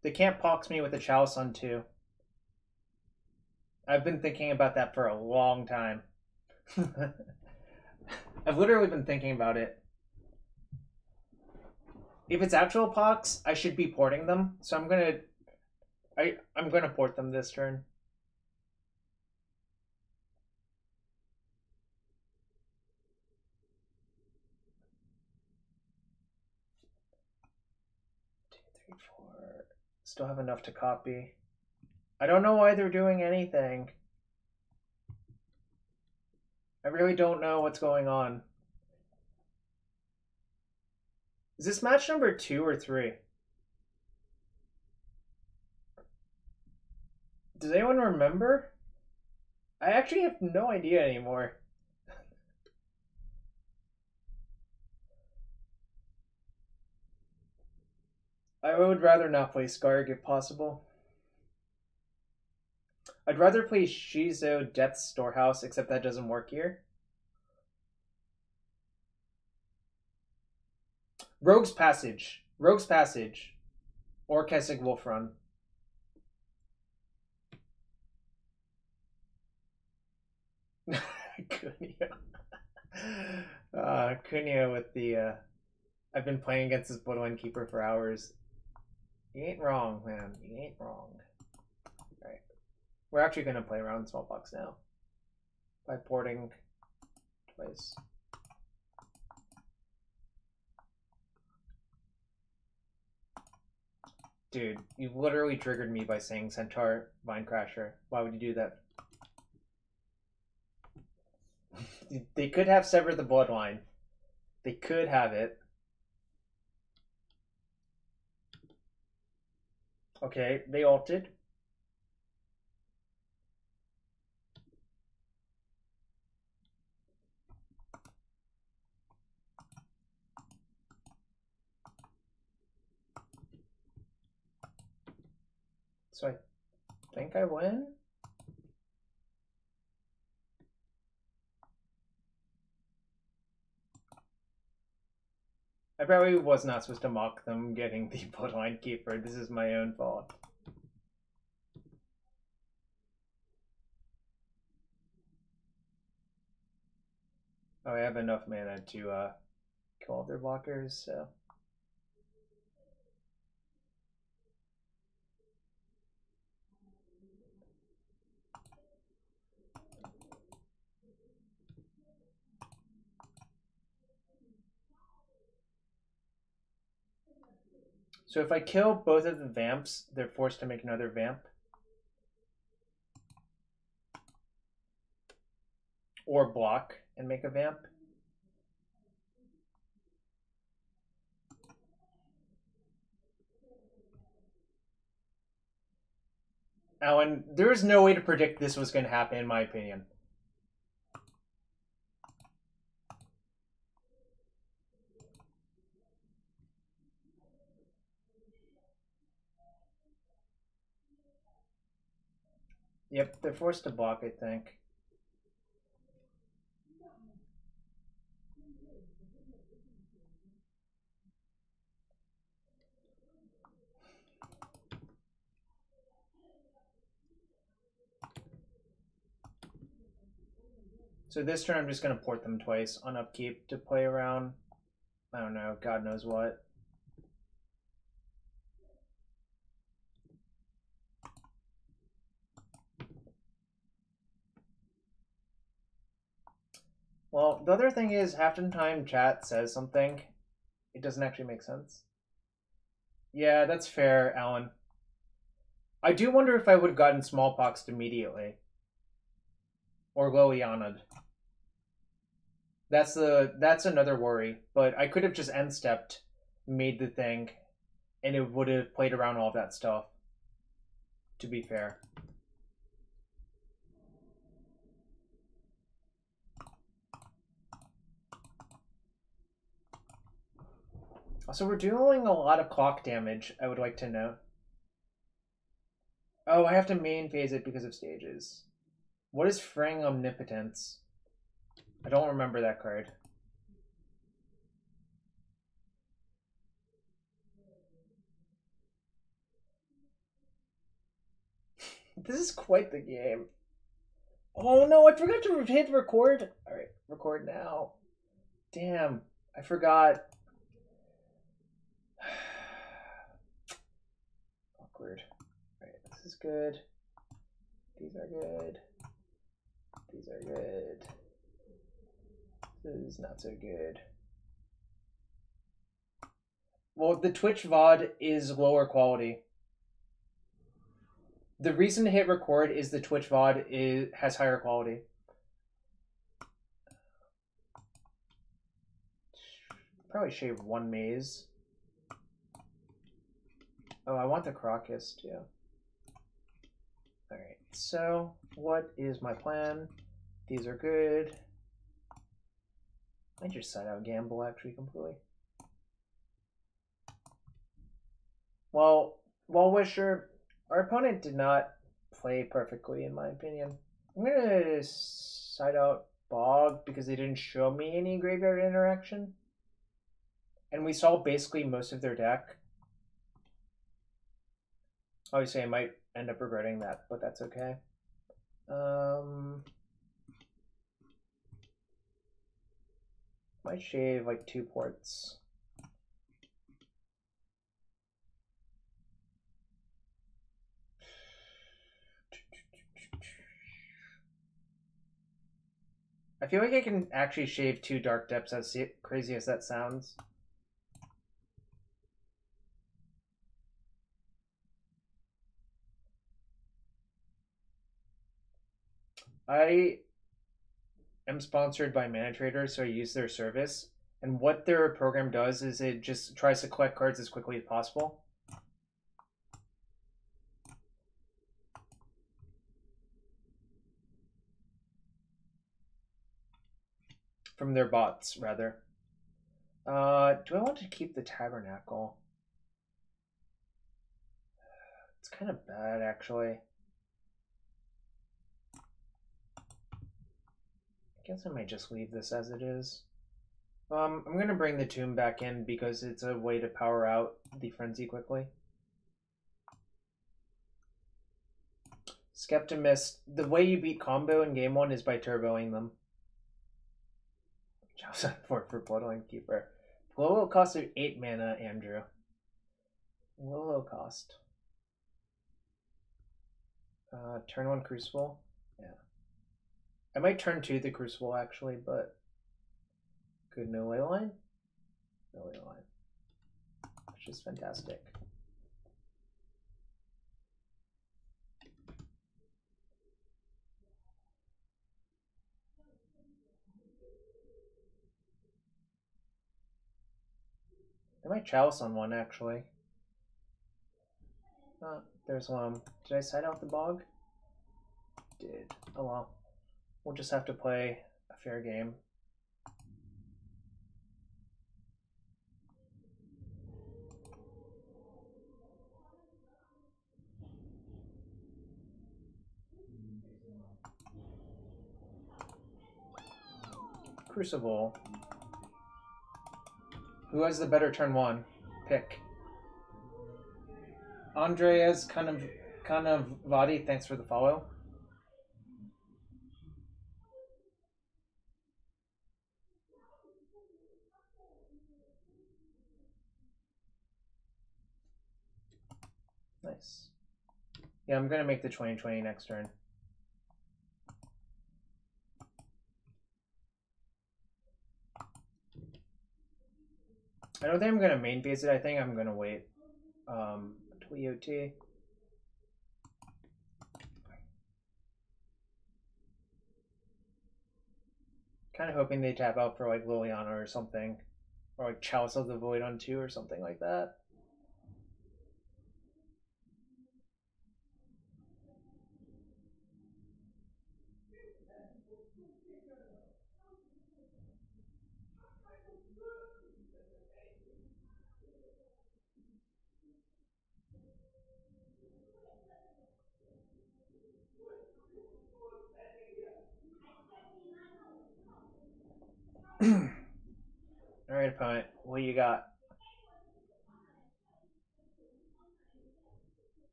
S1: They can't pox me with a Chalice on 2. I've been thinking about that for a long time. I've literally been thinking about it. If it's actual pox, I should be porting them, so I'm gonna port them this turn. Still have enough to copy. I don't know why they're doing anything. I really don't know what's going on. Is this match number 2 or 3? Does anyone remember? I actually have no idea anymore. I would rather not play Skarg if possible. I'd rather play Shizo Death's Storehouse, except that doesn't work here. Rogue's Passage. Rogue's Passage. Or Kessig Wolf Run. Cuneo. Cuneo with the... I've been playing against this Bloodline Keeper for hours. You ain't wrong, man. You ain't wrong. Alright. We're actually going to play around Smallpox now. By porting twice. Dude, you literally triggered me by saying Centaur Vinecrasher. Why would you do that? They could have severed the bloodline. They could have it. Okay, they ulted. So I think I win? I probably was not supposed to mock them getting the Bloodline Keeper. This is my own fault. Oh, I have enough mana to kill all their blockers, so... So if I kill both of the Vamps, they're forced to make another Vamp. Or block and make a Vamp. Alan, there's no way to predict this was going to happen, in my opinion. Yep, they're forced to block, I think. So this turn I'm just going to port them twice on upkeep to play around, I don't know, God knows what. Well, the other thing is, half the time chat says something, it doesn't actually make sense. Yeah, that's fair, Alan. I do wonder if I would have gotten Smallpoxed immediately. Or Liliana'd. That's another worry, but I could have just end-stepped, made the thing, and it would have played around all that stuff, to be fair. Also, we're doing a lot of clock damage, I would like to note. Oh, I have to main phase it because of stages. What is Fraying Omnipotence? I don't remember that card. This is quite the game. Oh no, I forgot to hit record. Alright, record now. Damn, I forgot. Awkward. Alright, this is good. These are good. These are good. This is not so good. Well, the Twitch VOD is lower quality. The reason to hit record is the Twitch VOD has higher quality. Probably shave one maze. Oh, I want the Karakas too. Alright, so what is my plan? These are good. I just side out gamble actually completely. Well, Wisher, our opponent did not play perfectly, in my opinion. I'm gonna side out Bog because they didn't show me any graveyard interaction. And we saw basically most of their deck. Obviously, I might end up regretting that, but that's okay. Might shave like 2 ports. I feel like I can actually shave 2 Dark Depths, as crazy as that sounds. I am sponsored by Mana Traders, so I use their service. And what their program does is it just tries to collect cards as quickly as possible. From their bots, rather. Do I want to keep the Tabernacle? It's kind of bad, actually. I guess I might just leave this as it is. I'm going to bring the Tomb back in because it's a way to power out the Frenzy quickly. Skeptimist, the way you beat combo in game 1 is by turboing them. Chalice for Bloodline Keeper. Low cost of 8 mana, Andrew. Low cost. Turn 1 Crucible. Yeah. I might turn 2 the Crucible actually, but good no ley line. No ley line. Which is fantastic. I might Chalice on 1 actually. Oh, there's Loam. Did I side out the Bog? Did. Oh well. We'll just have to play a fair game. Crucible. Who has the better turn 1? Pick. Andreas kind of Vadi, thanks for the follow. Nice. Yeah, I'm gonna make the 2020 next turn. I don't think I'm gonna main phase it. I think I'm gonna wait. EOT. Kind of hoping they tap out for like Liliana or something, or like Chalice of the Void on 2 or something like that. All right, opponent, what you got?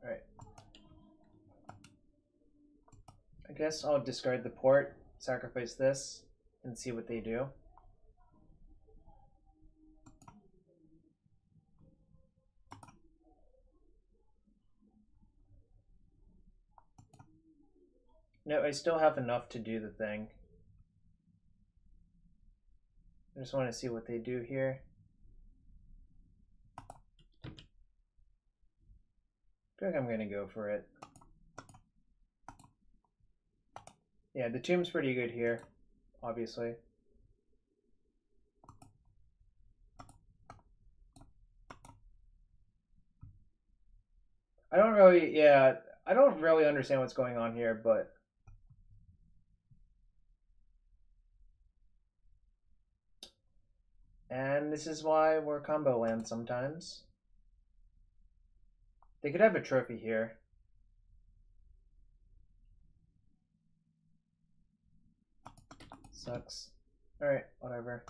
S1: All right. I guess I'll discard the port, sacrifice this, and see what they do. No, I still have enough to do the thing. I just want to see what they do here. I feel like I'm going to go for it. Yeah, the Tomb's pretty good here, obviously. I don't really, yeah, I don't really understand what's going on here, but and this is why we're combo land sometimes. They could have a trophy here. Sucks. Alright, whatever.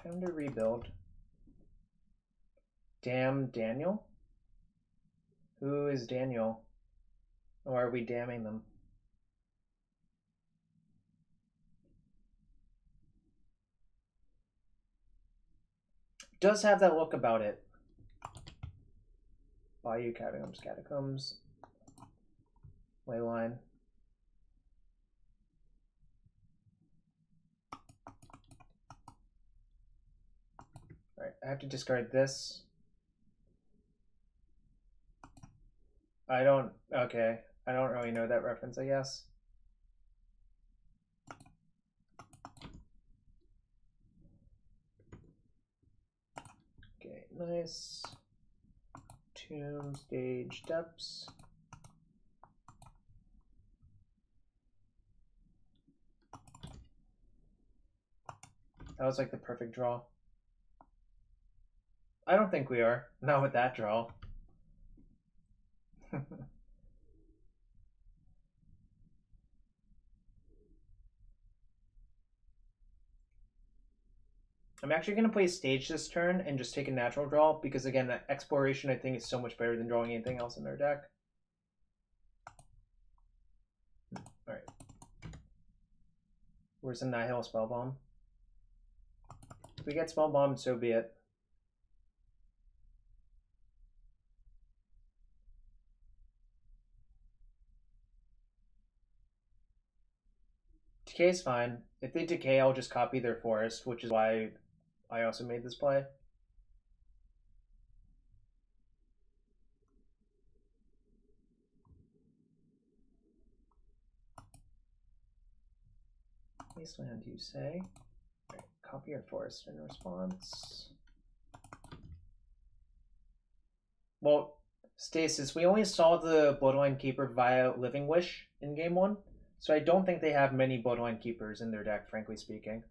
S1: Time to rebuild. Damn Daniel? Who is Daniel? Or are we damning them? Does have that look about it. Bayou Catacombs. Leyline. Alright, I have to discard this. Okay. I don't really know that reference, I guess. Okay, nice. Tomb, stage, depths. That was like the perfect draw. I don't think we are. Not with that draw. I'm actually going to play stage this turn and just take a natural draw because, again, exploration I think is so much better than drawing anything else in our deck. Alright. Where's the Nihil Spellbomb? If we get Spellbomb, so be it. Decay is fine. If they decay, I'll just copy their forest, which is why I also made this play. Wasteland, you say? Right, copy your forest in response. Well, Stasis, we only saw the Bloodline Keeper via Living Wish in game 1, so I don't think they have many Bloodline Keepers in their deck, frankly speaking.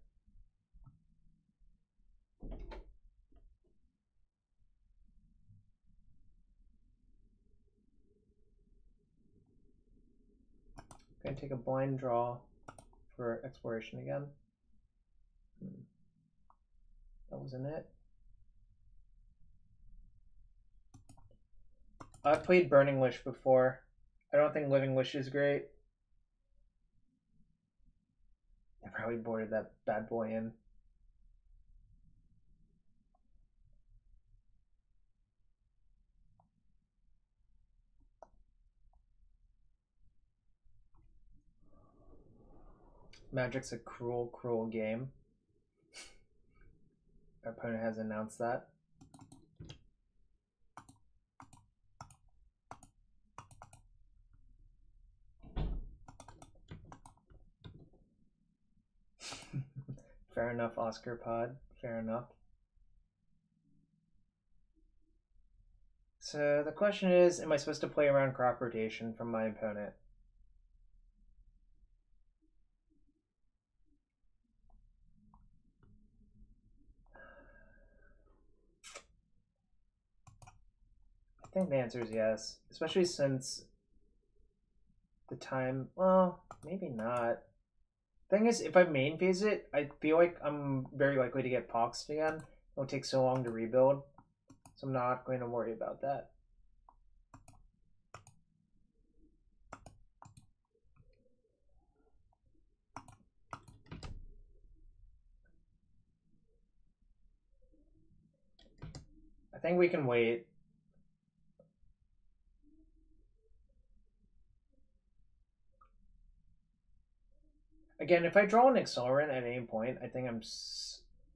S1: Gonna take a blind draw for exploration again. That wasn't it. I've played Burning Wish before. I don't think Living Wish is great. I probably boarded that bad boy in. Magic's a cruel, cruel game. Our opponent has announced that. Fair enough, Oscar Pod. Fair enough. So the question is, am I supposed to play around crop rotation from my opponent? I think the answer is yes, especially since the time, well, maybe not. Thing is, if I main phase it, I feel like I'm very likely to get poxed again. It'll take so long to rebuild, so I'm not going to worry about that. I think we can wait. Again, if I draw an Accelerant at any point, I think I'm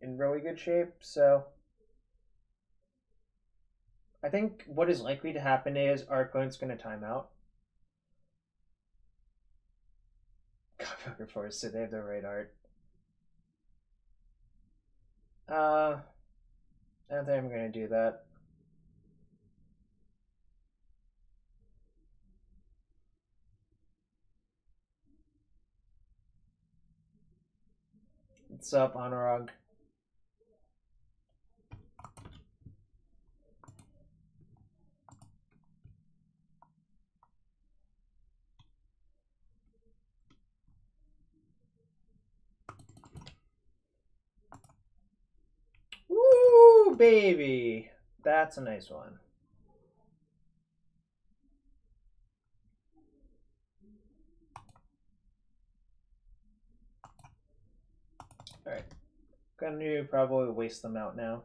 S1: in really good shape, so I think what is likely to happen is our opponent's going to time out. Godfucker Forest, so they have the right art. I don't think I'm gonna do that. What's up, Honorog? Woo, baby! That's a nice one. Alright. Gonna probably waste them out now.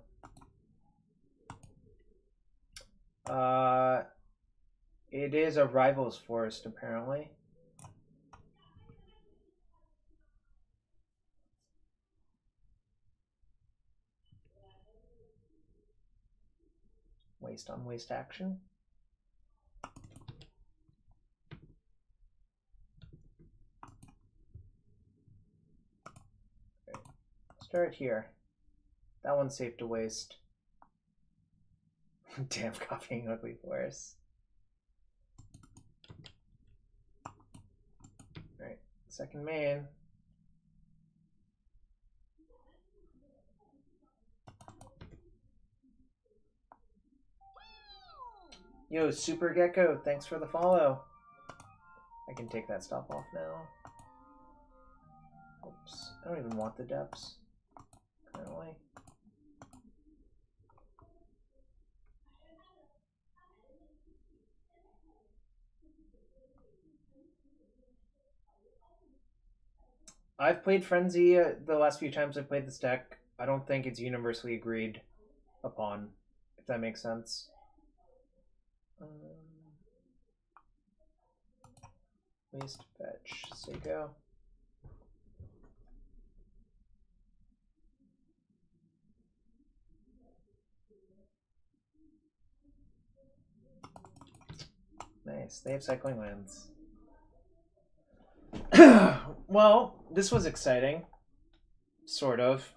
S1: It is a Rivals Forest, apparently. Waste on waste action. Right. Start here. That one's safe to waste. Damn, copying Ugly Forest. Alright, second main. Yo, Super Gecko, thanks for the follow. I can take that stop off now. Oops, I don't even want the depths, currently. I've played Frenzy the last few times I've played this deck. I don't think it's universally agreed upon, if that makes sense. Waste, fetch, say go. Nice, they have cycling lands. Well, this was exciting. Sort of.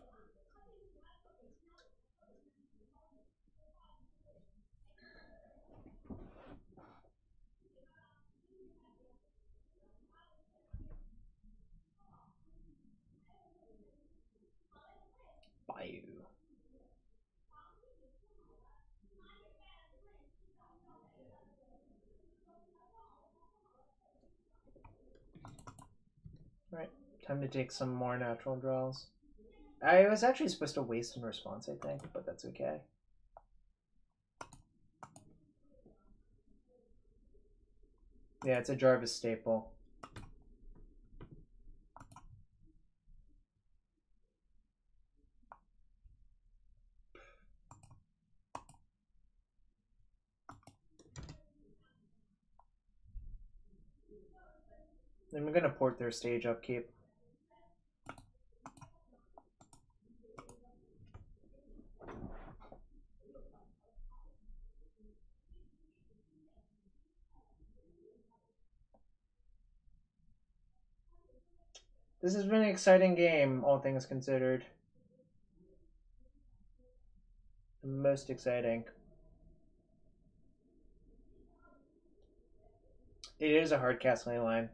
S1: Bayou. Alright, time to take some more natural draws. I was actually supposed to waste in response, I think, but that's okay. Yeah, it's a Jarvis staple. I'm gonna port their stage upkeep. This has been an exciting game, all things considered. Most exciting. It is a hard cast ley line.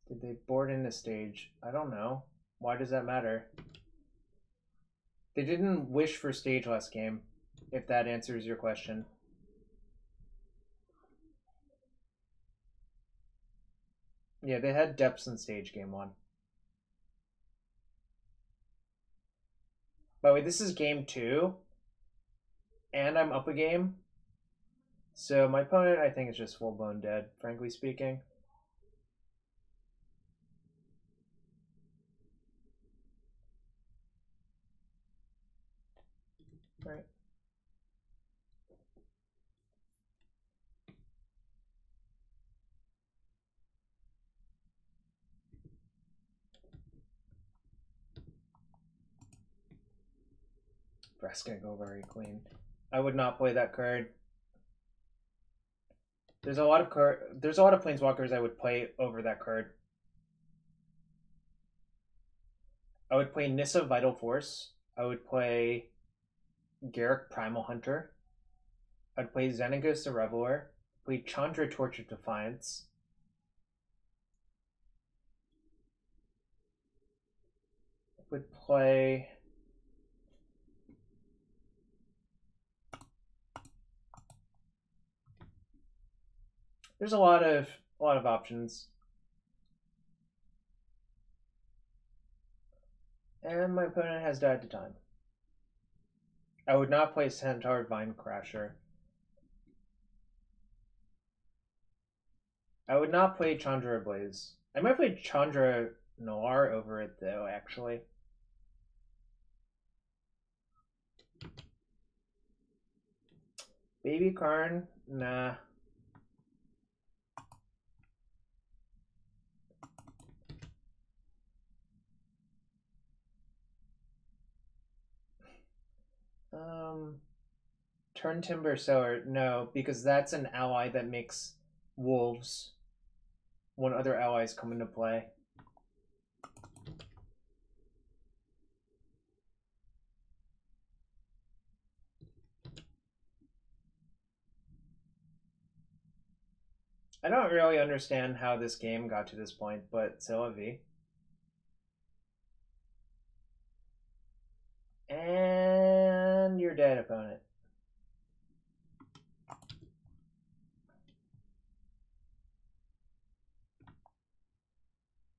S1: Did they board in the stage? I don't know. Why does that matter? They didn't wish for stage last game, if that answers your question. Yeah, they had depths in stage game 1. By the way, this is game 2, and I'm up a game. So my opponent, I think, is just full-blown dead, frankly speaking. Right. Brass gonna go very clean. I would not play that card. There's a lot of planeswalkers I would play over that card. I would play Nissa Vital Force. I would play Garruk Primal Hunter. I'd play Xenagos the Reveler. Play Chandra Torch of Defiance. Would play there's a lot of options. And my opponent has died to time. I would not play Centaur Vine Crasher. I would not play Chandra Blaze. I might play Chandra Noir over it though, actually. Baby Karn? Nah. Turn Timber Sower? No, because that's an ally that makes wolves when other allies come into play. I don't really understand how this game got to this point, but c'est la vie. And you're dead, opponent.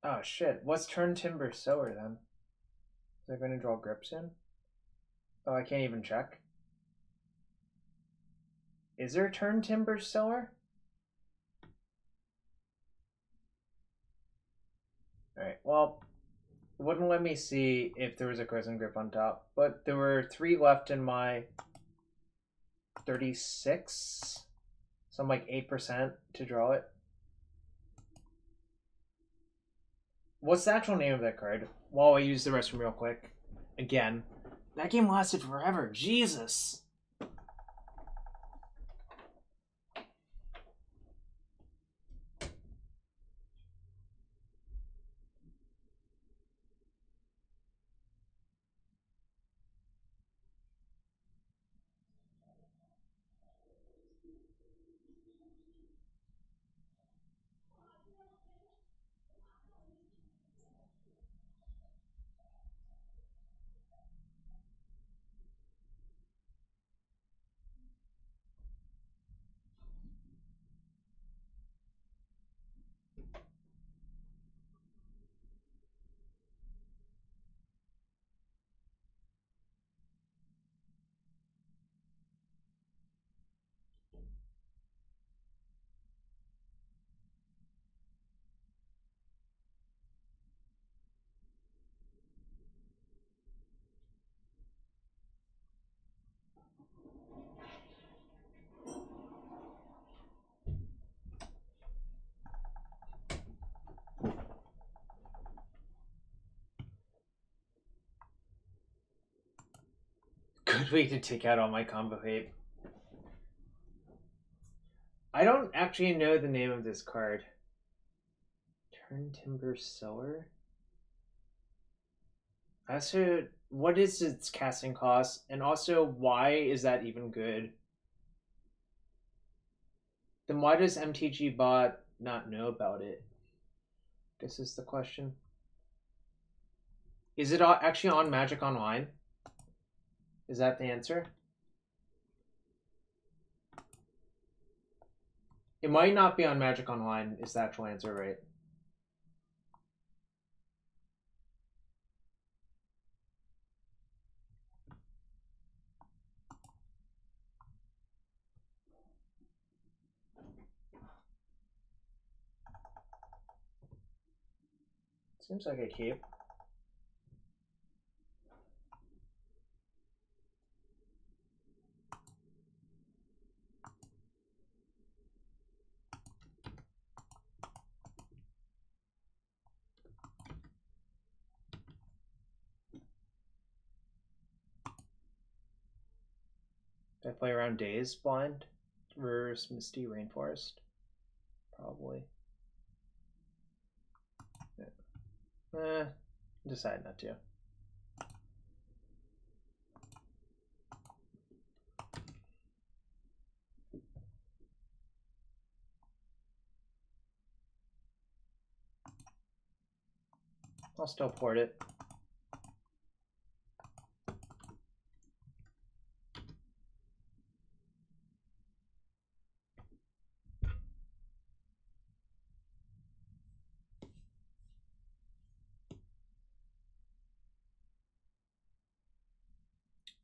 S1: Oh shit, what's Turn Timber Sower then? Is it going to draw Grip soon? Oh, I can't even check. Is there Turn Timber Sower? Alright, well, it wouldn't let me see if there was a Krosan Grip on top, but there were 3 left in my 36, so I'm like 8% to draw it. What's the actual name of that card? While I use the restroom real quick. Again. That game lasted forever. Jesus. Good way to take out all my combo hate. I don't actually know the name of this card. Turn Timber Sower? Also, what is its casting cost? And also, why is that even good? Then why does MTG Bot not know about it? This is the question. Is it actually on Magic Online? Is that the answer? It might not be on Magic Online, is the actual answer, right? Seems like a keep. I play around Days blind versus Misty Rainforest. probably. Decide not to. I'll still port it.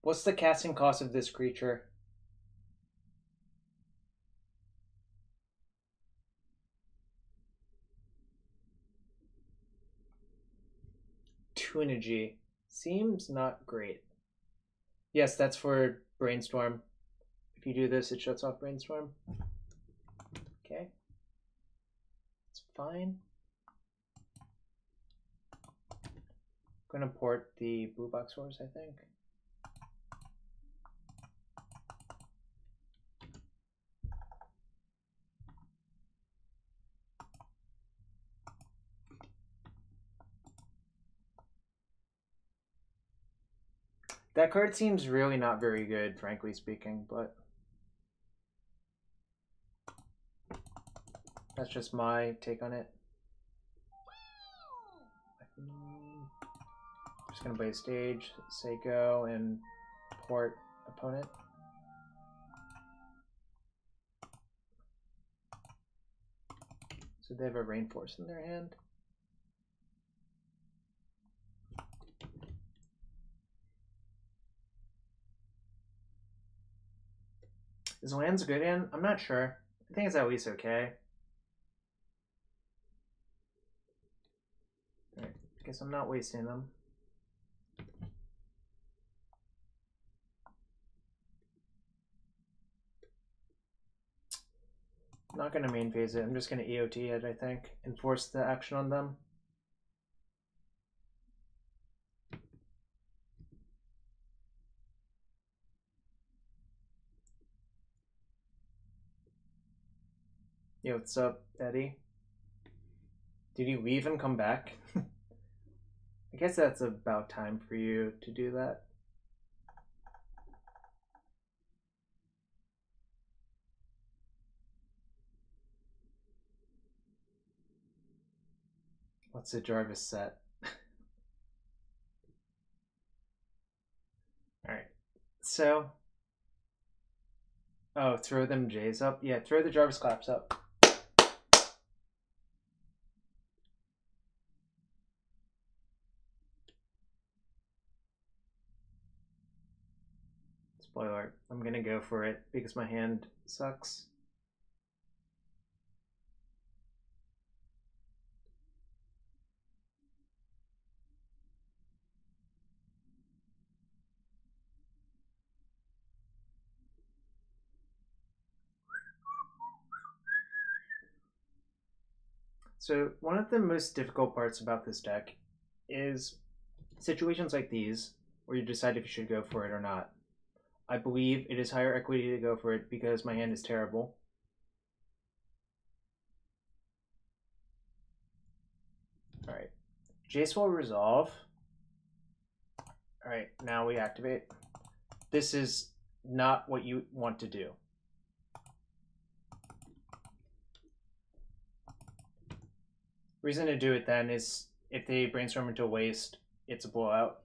S1: What's the casting cost of this creature? Energy seems not great. Yes, that's for Brainstorm. If you do this, it shuts off Brainstorm. Okay. It's fine. I'm going to port the blue box horse, I think. That card seems really not very good, frankly speaking, but that's just my take on it. Just gonna play stage, say go, and port opponent. So they have a Rainforest in their hand. Is lands good in? I'm not sure. I think it's at least okay. Alright, guess I'm not wasting them. I'm not going to main phase it. I'm just going to EOT it, I think, and force the action on them. Yo, what's up, Eddie? Did you leave and come back? I guess that's about time for you to do that. What's the Jarvis set? Alright, so... Oh, throw them J's up? Yeah, throw the Jarvis claps up. Spoiler, I'm gonna go for it because my hand sucks. So one of the most difficult parts about this deck is situations like these where you decide if you should go for it or not. I believe it is higher equity to go for it because my hand is terrible. Alright. Jace will resolve. Alright, now we activate. This is not what you want to do. Reason to do it then is if they brainstorm into a waste, it's a blowout.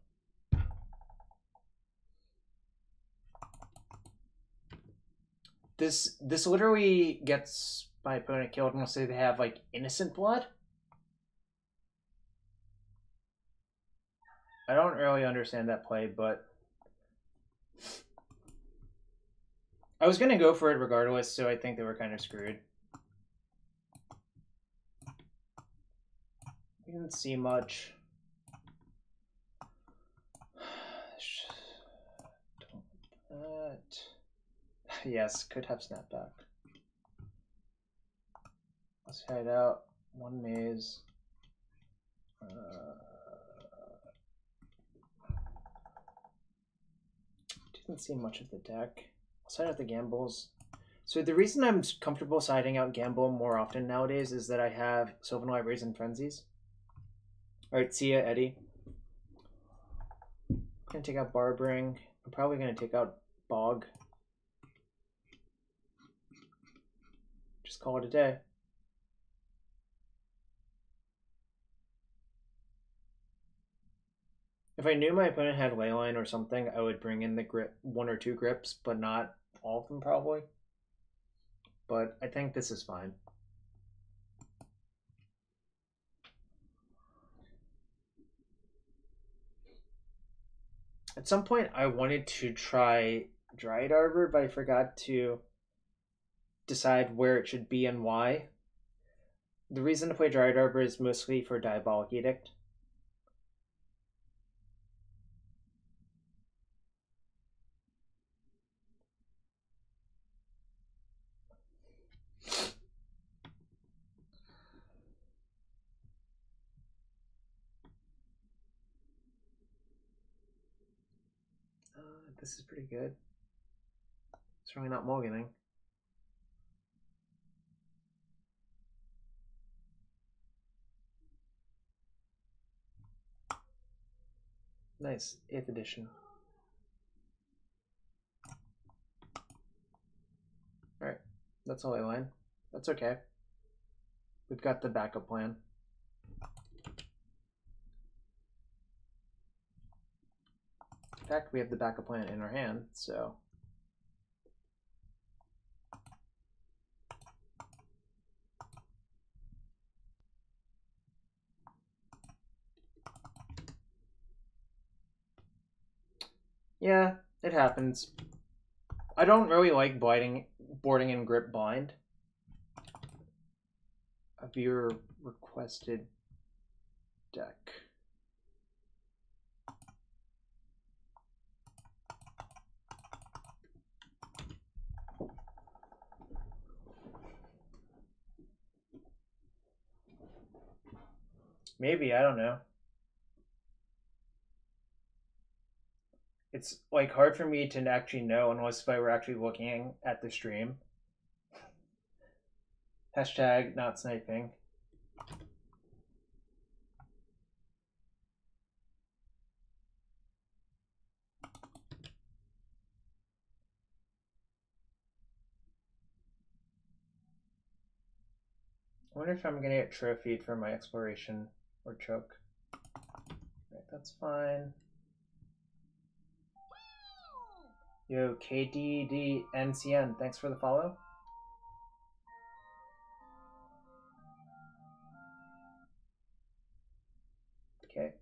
S1: This literally gets my opponent killed unless they have like innocent blood. I don't really understand that play, but I was gonna go for it regardless, so I think they were kind of screwed. We didn't see much. That. Yes, could have snapback. Let's head out. One maze. Didn't see much of the deck. Let's head out the gambles. So the reason I'm comfortable siding out Gamble more often nowadays is that I have Sylvan Libraries and Frenzies. Alright, see ya, Eddie. I'm going to take out Barbarian Ring. I'm probably going to take out Bog. Just call it a day. If I knew my opponent had Leyline or something, I would bring in the grip, 1 or 2 grips, but not all of them probably. But I think this is fine. At some point, I wanted to try Dryad Arbor, but I forgot to decide where it should be and why. The reason to play Dryad Arbor is mostly for Diabolic Edict. This is pretty good. It's really not mulliganing. Nice, 8th edition. Alright, that's all I line. That's okay. We've got the backup plan. In fact, we have the backup plan in our hand, so... Yeah, it happens. I don't really like boarding in grip blind. A viewer requested deck. Maybe, I don't know. It's like hard for me to actually know unless if I were actually looking at the stream. Hashtag not sniping. I wonder if I'm gonna get trophied for my exploration or choke. Right, that's fine. Yo, KDDNCN, thanks for the follow. Okay.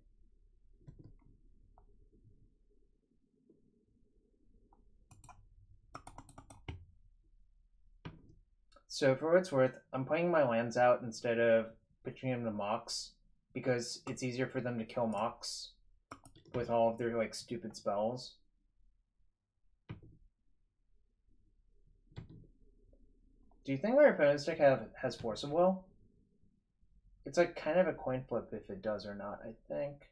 S1: So for what it's worth, I'm playing my lands out instead of pitching them to Mox because it's easier for them to kill Mox with all of their like stupid spells. Do you think my opponent's deck has Force of Will? It's like kind of a coin flip if it does or not, I think.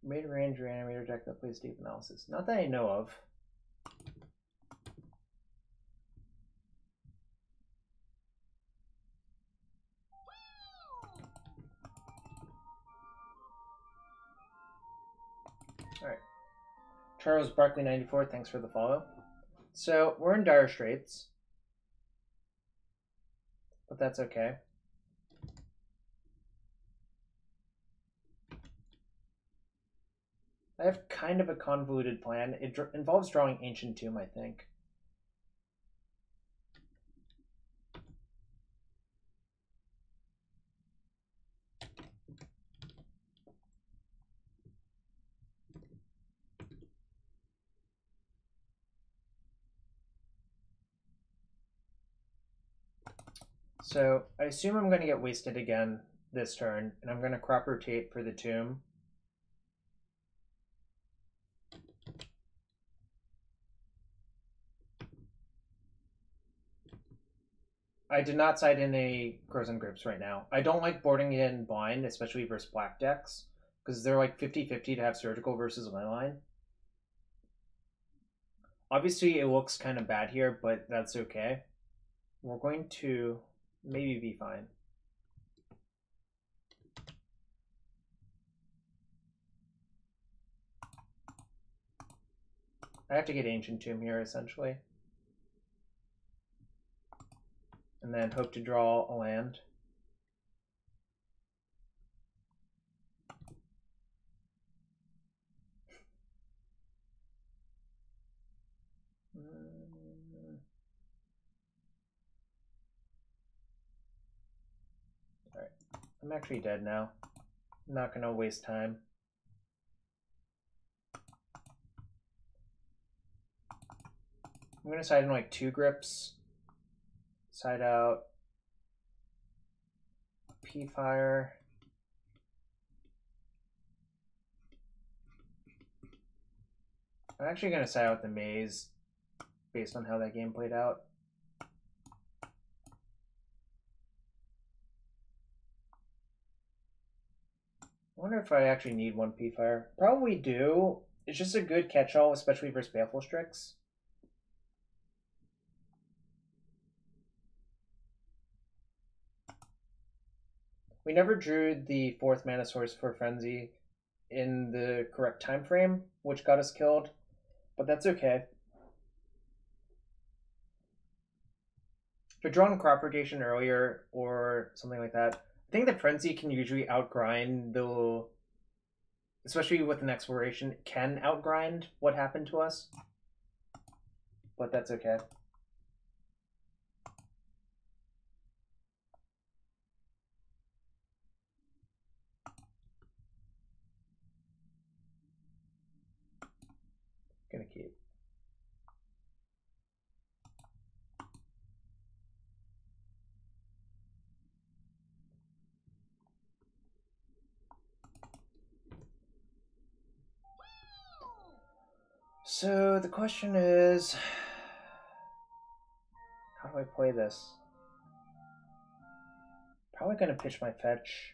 S1: Mid-range reanimator deck that plays deep analysis. Not that I know of. Alright. Charles Barkley 94, thanks for the follow. So we're in dire straits. But that's okay. I have kind of a convoluted plan. It involves drawing Ancient Tomb, I think. So I assume I'm going to get wasted again this turn, and I'm going to crop rotate for the tomb. I did not side in a Krosan Grips right now. I don't like boarding in blind, especially versus black decks, because they're like 50-50 to have surgical versus landline. Obviously, it looks kind of bad here, but that's okay. We're going to maybe be fine. I have to get Ancient Tomb here, essentially. And then hope to draw a land. Alright, I'm actually dead now. I'm not gonna waste time. I'm gonna side in like 2 grips. Side out P-Fire. I'm actually gonna side out the Maze based on how that game played out. I wonder if I actually need 1 P-Fire. Probably do. It's just a good catch-all, especially versus Baleful Strix. We never drew the 4th mana source for Frenzy in the correct time frame, which got us killed, but that's okay. If you're drawing crop rotation earlier or something like that, I think that Frenzy can usually outgrind the, especially with an exploration, can outgrind what happened to us, but that's okay. Gonna keep. So the question is, how do I play this? Probably gonna pitch my fetch.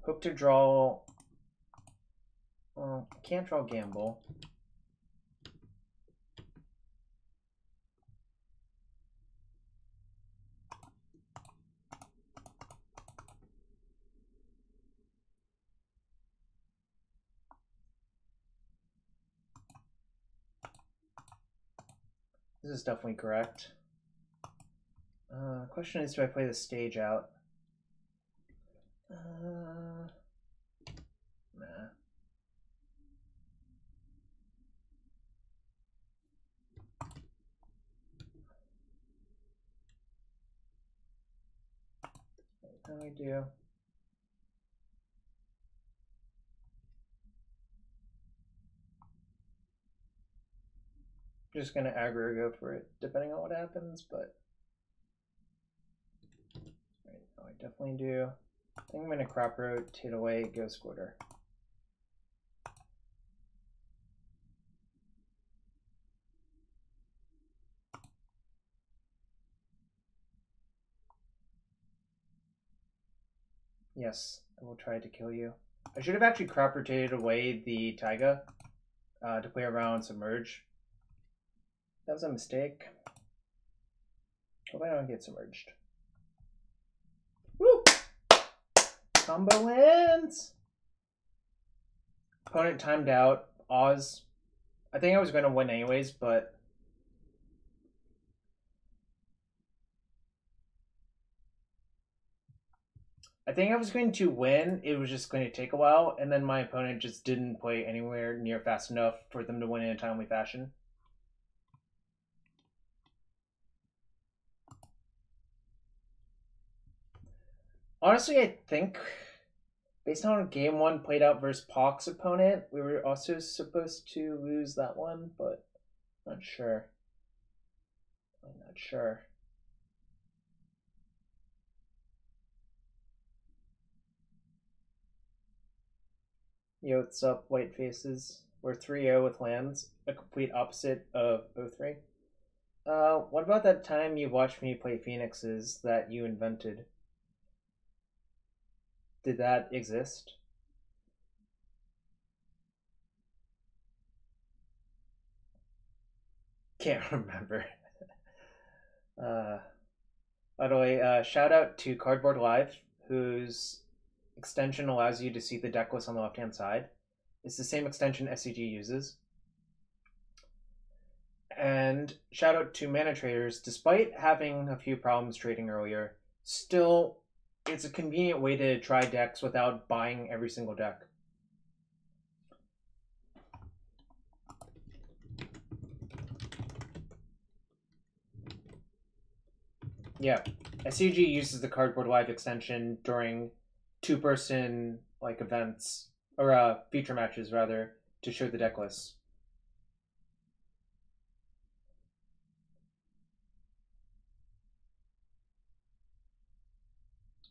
S1: Hope to draw. Well, can't draw Gamble. This is definitely correct. Question is, do I play the stage out? Nah. What do I do? Just gonna aggro go for it, depending on what happens, but right now I definitely do. I think I'm gonna crop rotate away Ghost Quarter. Yes, I will try to kill you. I should have actually crop rotated away the Taiga to play around Submerge. That was a mistake. Hope I don't get submerged. Woo! Combo wins! Opponent timed out. Oz. I think I was going to win anyways, but I think I was going to win. It was just going to take a while, and then my opponent just didn't play anywhere near fast enough for them to win in a timely fashion. Honestly, I think based on how game 1 played out versus Pock's opponent, we were also supposed to lose that one, but I'm not sure. I'm not sure. Yo, what's up, white faces? We're 3-0 with lands, a complete opposite of O3. What about that time you watched me play Phoenixes that you invented? Did that exist? Can't remember. By the way, shout out to Cardboard Live, whose extension allows you to see the deck list on the left-hand side. It's the same extension SCG uses. And shout out to Mana Traders, despite having a few problems trading earlier, still, it's a convenient way to try decks without buying every single deck. Yeah, SCG uses the Cardboard Live extension during two-person like events, or feature matches rather, to show the deck lists.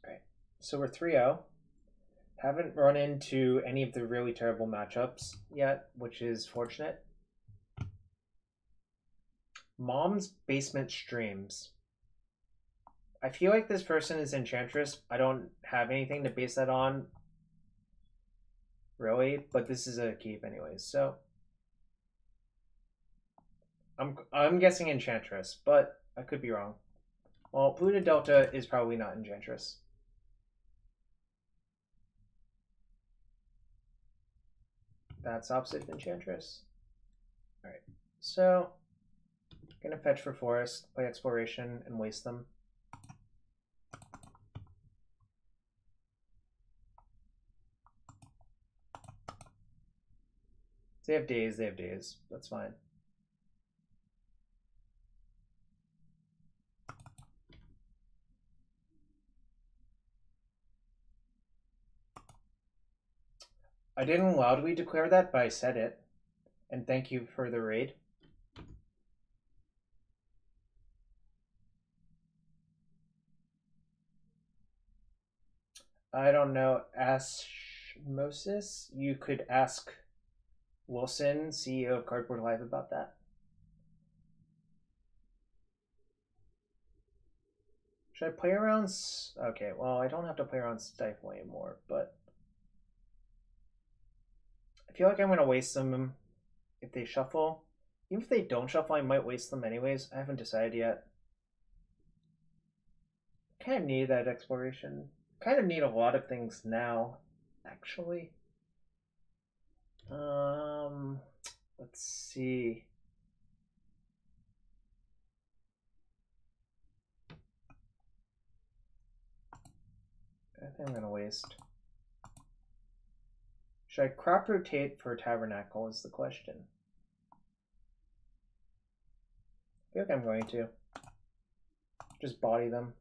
S1: Alright, so we're 3-0. Haven't run into any of the really terrible matchups yet, which is fortunate. Mom's Basement Streams. I feel like this person is Enchantress. I don't have anything to base that on, really, but this is a keep anyways, so I'm guessing Enchantress, but I could be wrong. Well, Polluted Delta is probably not Enchantress. That's opposite of Enchantress. Alright, so gonna fetch for forest, play exploration, and waste them. They have days, That's fine. I didn't loudly declare that, but I said it. And thank you for the raid. I don't know. Osmosis? You could ask Wilson, CEO of Cardboard Live, about that. Should I play around? Okay, well, I don't have to play around Stifle anymore, but I feel like I'm going to waste them if they shuffle. Even if they don't shuffle, I might waste them anyways. I haven't decided yet. I kind of need that exploration. Kind of need a lot of things now, actually. Let's see. I think I'm gonna waste. Should I crop rotate for Tabernacle is the question. I feel like I'm going to. Just body them.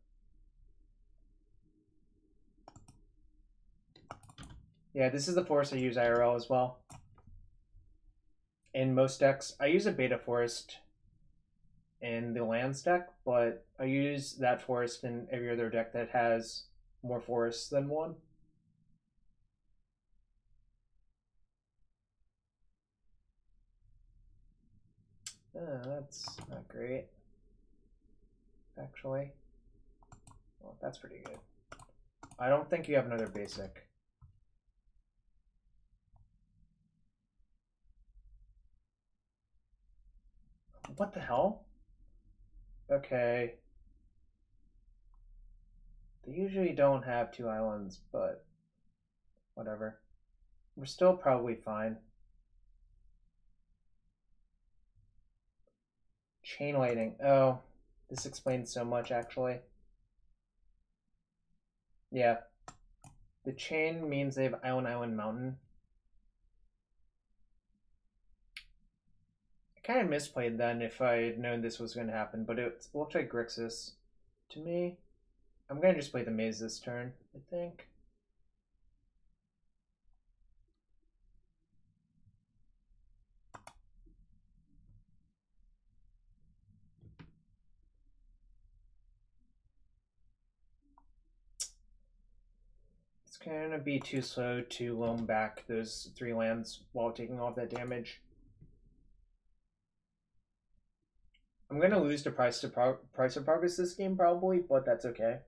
S1: Yeah, this is the forest I use IRL as well. In most decks, I use a beta forest in the lands deck, but I use that forest in every other deck that has more forests than one. That's not great, actually. Well, that's pretty good. I don't think you have another basic. What the hell? Okay. They usually don't have two islands, but whatever. We're still probably fine. Chain lightning. Oh, this explains so much, actually. Yeah. The chain means they have Island Mountain. I kind of misplayed then if I had known this was going to happen, but it looked like Grixis to me. I'm going to just play the Maze this turn, I think. It's gonna be too slow to loam back those 3 lands while taking all that damage. I'm gonna lose to price of progress this game probably, but that's okay.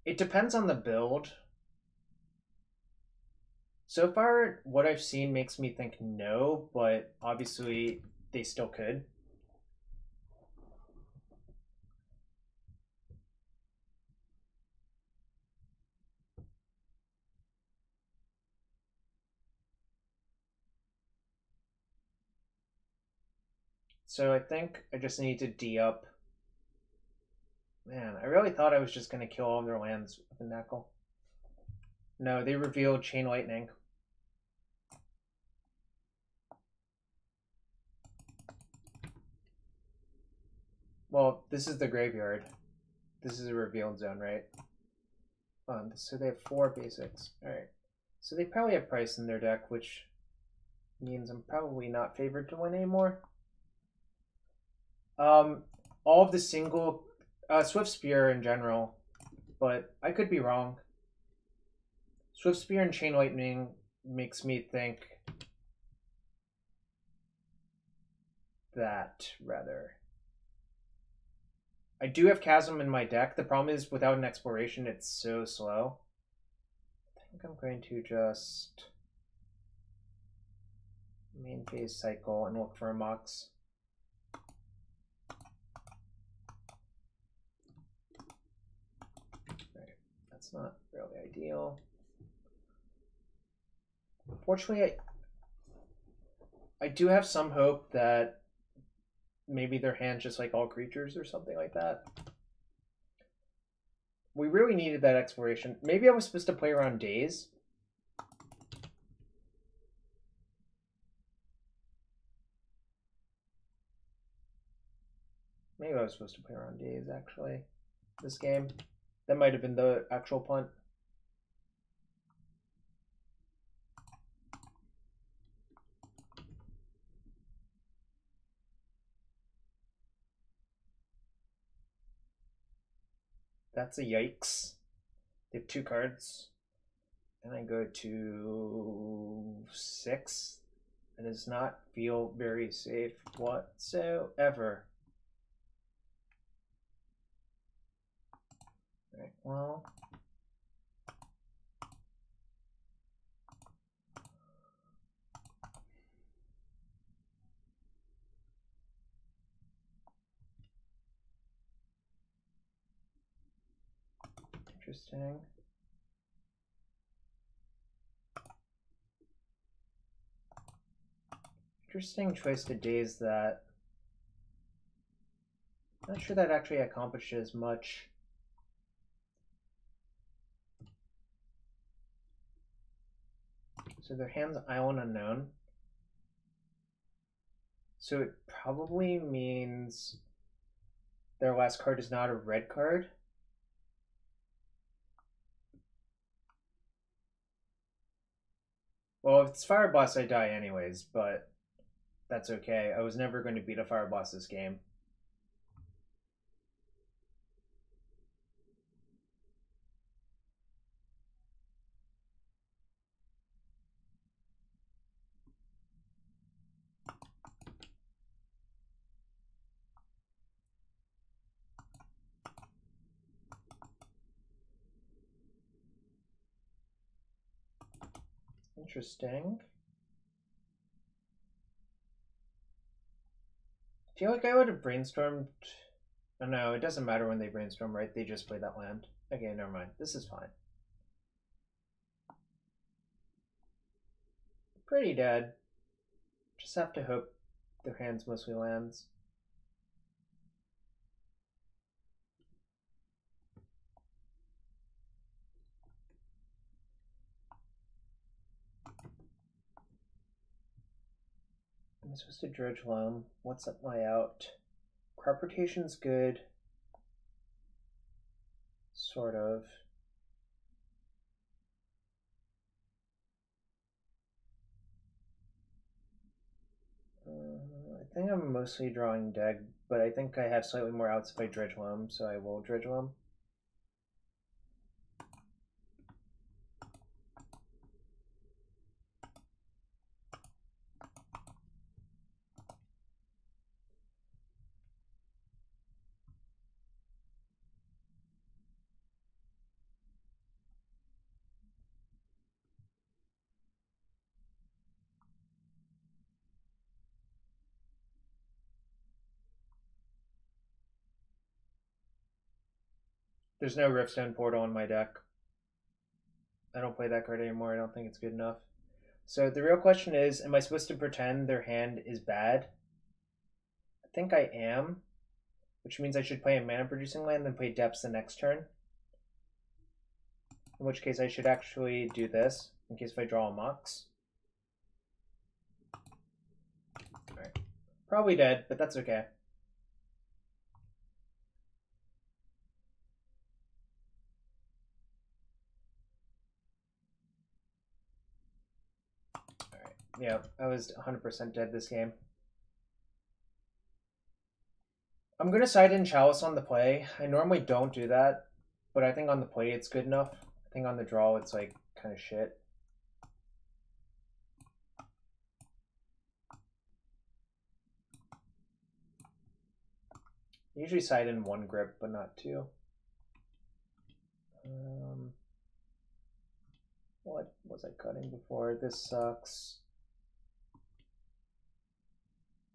S1: It depends on the build. So far, what I've seen makes me think no, but obviously they still could. So I think I just need to D up. Man, I really thought I was just going to kill all of their lands with a Knuckle. No, they revealed Chain Lightning. Well, this is the graveyard. This is a revealed zone, right? So they have 4 basics. Alright. So they probably have price in their deck, which means I'm probably not favored to win anymore. All of the single Swift Spear in general, but I could be wrong. Swift Spear and Chain Lightning makes me think that rather. I do have Chasm in my deck. The problem is without an exploration, it's so slow. I think I'm going to just main phase cycle and look for a Mox. Right. That's not really ideal. Fortunately, I do have some hope that maybe their hand's just like all creatures or something like that. We really needed that exploration. Maybe I was supposed to play around days. Maybe I was supposed to play around days, actually, this game. That might have been the actual punt. That's a yikes. They have 2 cards. And I go to 6. That does not feel very safe whatsoever. Alright, well. Interesting. Interesting choice to daze that. Not sure that actually accomplishes much. So their hand's Island Unknown. So it probably means their last card is not a red card. Well, if it's Fire Boss, I die anyways, but that's okay. I was never going to beat a Fire Boss this game. Interesting. I feel like I would have brainstormed. Oh no, it doesn't matter when they brainstorm, right? They just play that land. Okay, never mind. This is fine. Pretty dead. Just have to hope their hand's mostly lands. I'm supposed to dredge Loam. What's up my out? Crop rotation's good. Sort of. I think I'm mostly drawing dead but I think I have slightly more outs if I dredge Loam, so I will dredge Loam. There's no Riftstone Portal in my deck. I don't play that card anymore. I don't think it's good enough. So the real question is, am I supposed to pretend their hand is bad? I think I am, which means I should play a mana-producing land and play Depths the next turn. In which case I should actually do this, in case if I draw a Mox. Alright. Probably dead, but that's okay. Alright, yeah, I was 100% dead this game. I'm going to side in Chalice on the play. I normally don't do that, but I think on the play it's good enough. I think on the draw it's like kind of shit. I usually side in one grip, but not two. What was I cutting before? This sucks.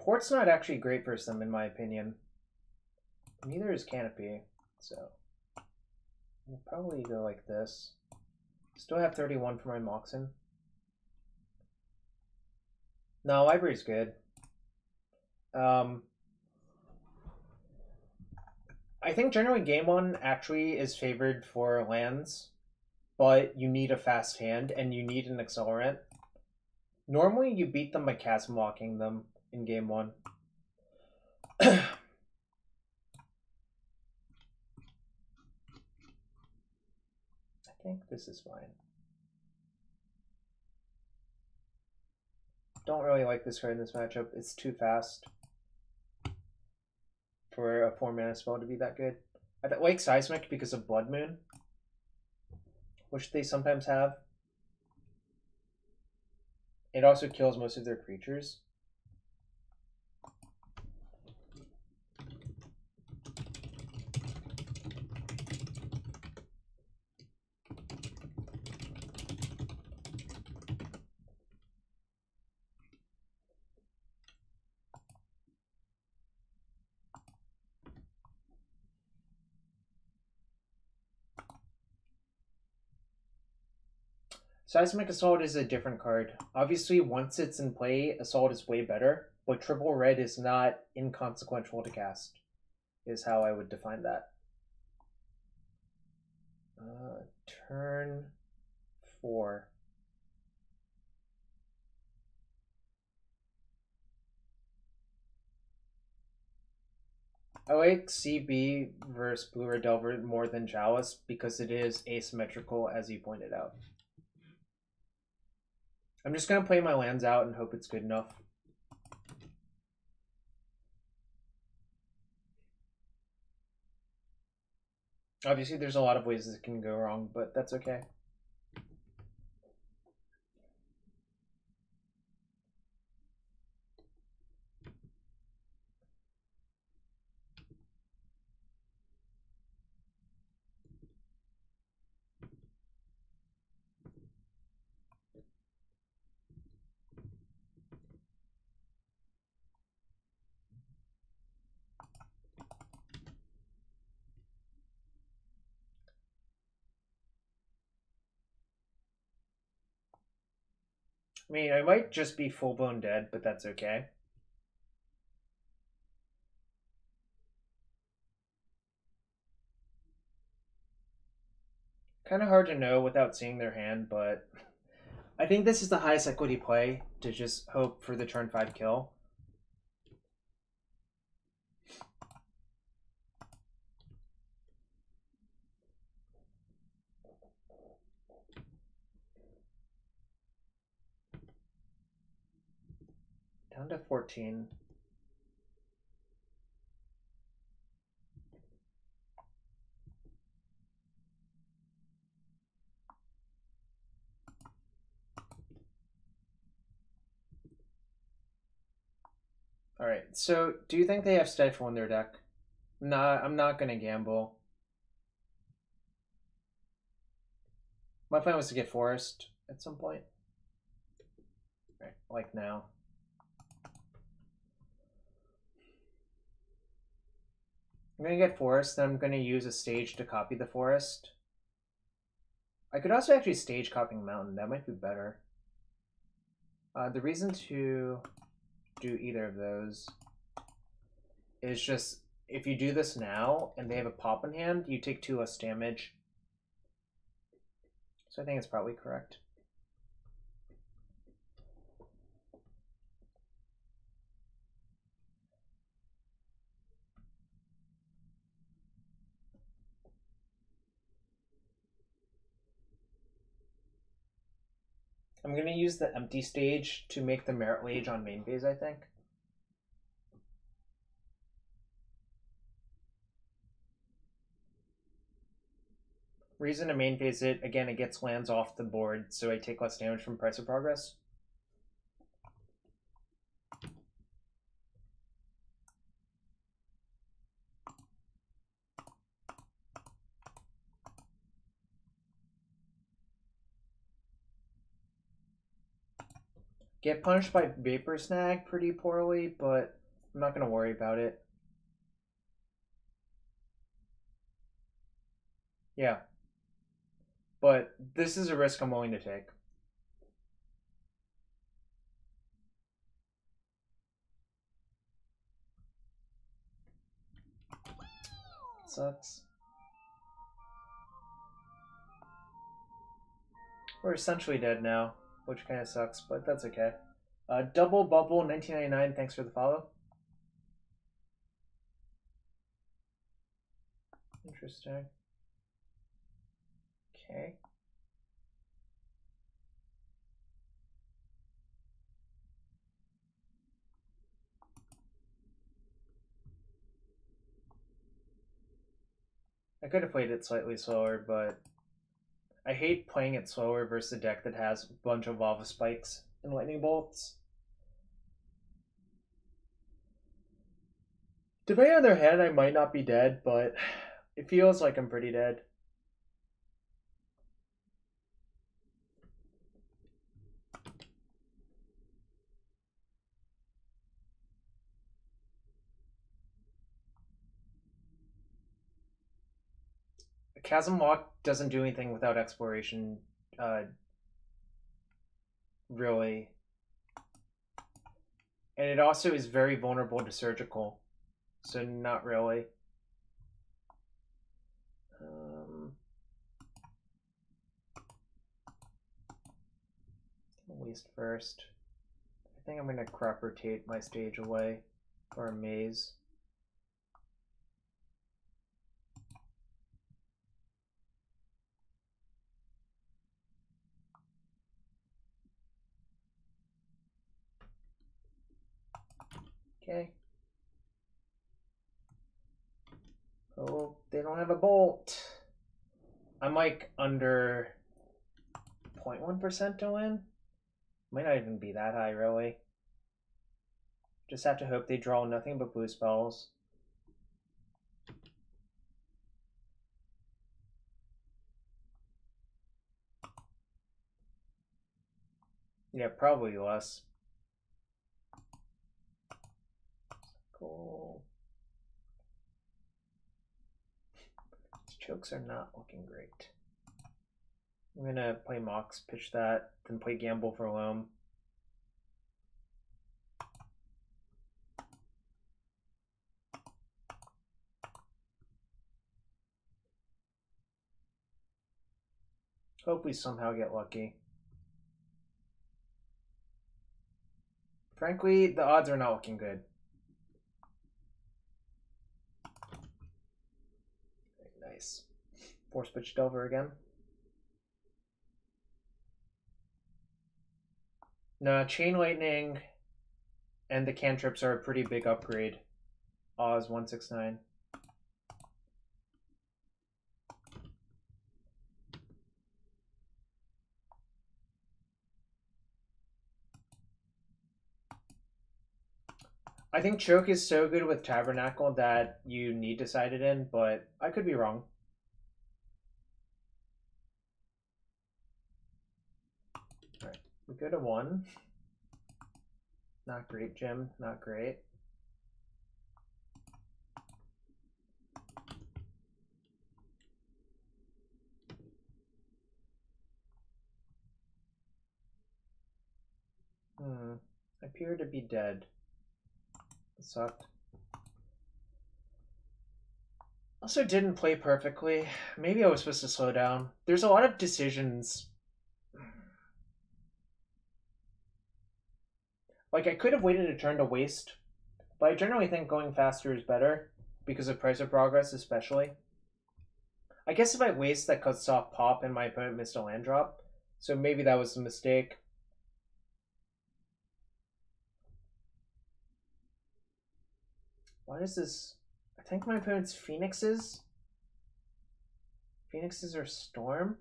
S1: Port's not actually great for them, in my opinion. Neither is Canopy, so I'll probably go like this. Still have 31 for my Moxen. No, library's good. I think generally game one actually is favored for lands, but you need a fast hand and you need an accelerant. Normally you beat them by chasm walking them in game one. I think this is fine. Don't really like this card in this matchup. It's too fast for a 4-mana spell to be that good. I like Seismic because of Blood Moon, which they sometimes have. It also kills most of their creatures. Seismic Assault is a different card. Obviously, once it's in play, Assault is way better, but triple red is not inconsequential to cast, is how I would define that. Turn 4. I like CB versus Blue Red Delver more than Chalice because it is asymmetrical, as you pointed out. I'm just going to play my lands out and hope it's good enough. Obviously, there's a lot of ways this can go wrong, but that's okay. I mean, I might just be full-blown dead, but that's okay. Kind of hard to know without seeing their hand, but I think this is the highest equity play to just hope for the turn 5 kill. Down to 14. Alright, so do you think they have Stifle in their deck? Nah, I'm not gonna gamble. My plan was to get Forest at some point. Right, like now. I'm gonna get Forest, then I'm gonna use a stage to copy the Forest. I could also actually stage copying Mountain, that might be better. The reason to do either of those is just, if you do this now and they have a pop in hand, you take 2 less damage. So I think it's probably correct. I'm going to use the empty stage to make the Merit Lage on main phase, I think. Reason to main phase it, again, it gets lands off the board, so I take less damage from Price of Progress. Get punished by Vapor Snag pretty poorly, but I'm not going to worry about it. Yeah. But this is a risk I'm willing to take. Sucks. We're essentially dead now, which kind of sucks, but that's okay. Double Bubble 1999, thanks for the follow. Interesting. Okay. I could have played it slightly slower, but I hate playing it slower versus a deck that has a bunch of lava spikes and lightning bolts. Depending on their hand, I might not be dead, but it feels like I'm pretty dead. Chasm Walk doesn't do anything without exploration, really. And it also is very vulnerable to surgical, so not really. Waste first. I think I'm going to crop rotate my stage away for a maze. Okay. Oh, they don't have a bolt. I'm like under 0.1% to win. Might not even be that high, really. Just have to hope they draw nothing but blue spells. Yeah, probably less. Cool. These chokes are not looking great. I'm gonna play Mox, pitch that, then play Gamble for Loam. Hope we somehow get lucky. Frankly, the odds are not looking good. Nice. Force pitch Delver again. No, Chain Lightning and the cantrips are a pretty big upgrade. Oz 169. I think Choke is so good with Tabernacle that you need to side it in, but I could be wrong. Alright, we go to 1. Not great, Jim. Not great. I appear to be dead. It sucked. Also didn't play perfectly. Maybe I was supposed to slow down. There's a lot of decisions. Like, I could have waited a turn to waste, but I generally think going faster is better, because of Price of Progress especially. I guess if I waste, that cuts off pop and my opponent missed a land drop, so maybe that was a mistake. Why is this? I think my opponent's Phoenixes. Phoenixes or Storm?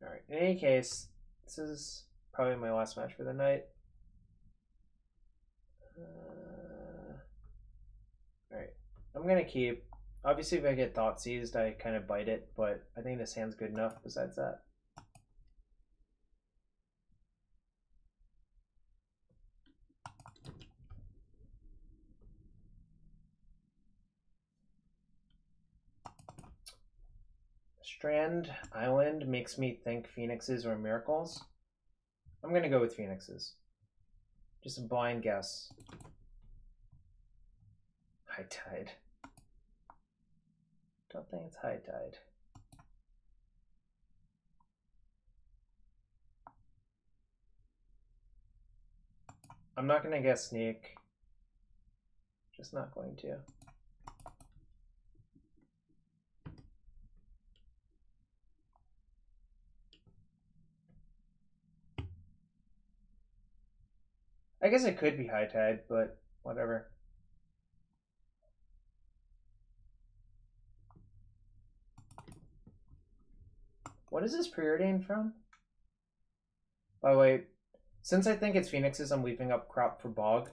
S1: Alright, in any case, this is probably my last match for the night. Alright, I'm gonna keep. Obviously, if I get Thought Seized, I kind of bite it, but I think this hand's good enough besides that. Strand Island makes me think Phoenixes or Miracles. I'm gonna go with Phoenixes. Just a blind guess. High Tide. Don't think it's High Tide. I'm not gonna guess Sneak. Just not going to. I guess it could be High Tide, but whatever. What is this preordained from? By the way, since I think it's Phoenixes, I'm leaving up Crop for Bog.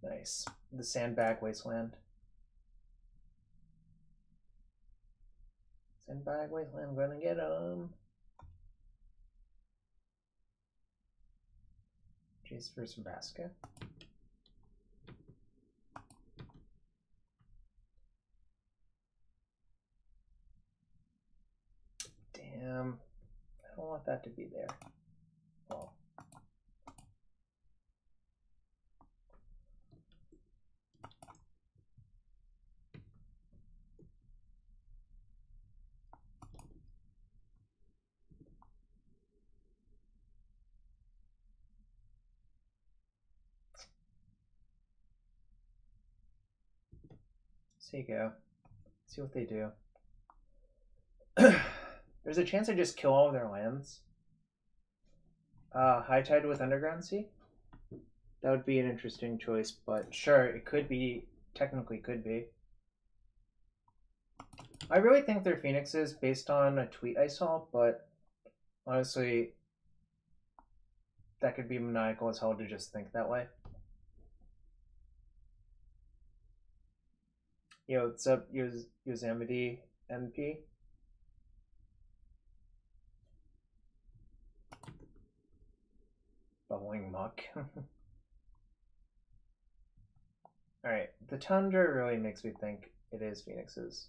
S1: Nice. The Sandbag Wasteland. Sandbag Wasteland, I'm gonna get him. Jace versus Vasca. Damn. I don't want that to be there. Well. So you go. See what they do. There's a chance I just kill all of their lands. High Tide with Underground Sea? That would be an interesting choice, but sure, it could be. Technically could be. I really think they're Phoenixes based on a tweet I saw, but honestly, that could be maniacal as hell to just think that way. Yo, what's up, Yosemite MP? Bubbling Muck. Alright, the Tundra really makes me think it is Phoenixes.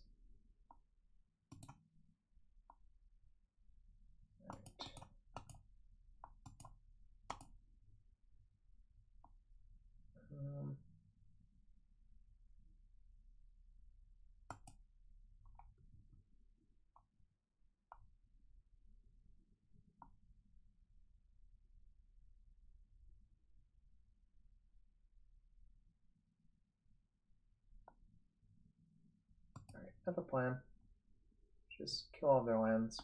S1: Alright, have a plan. Just kill all their lands.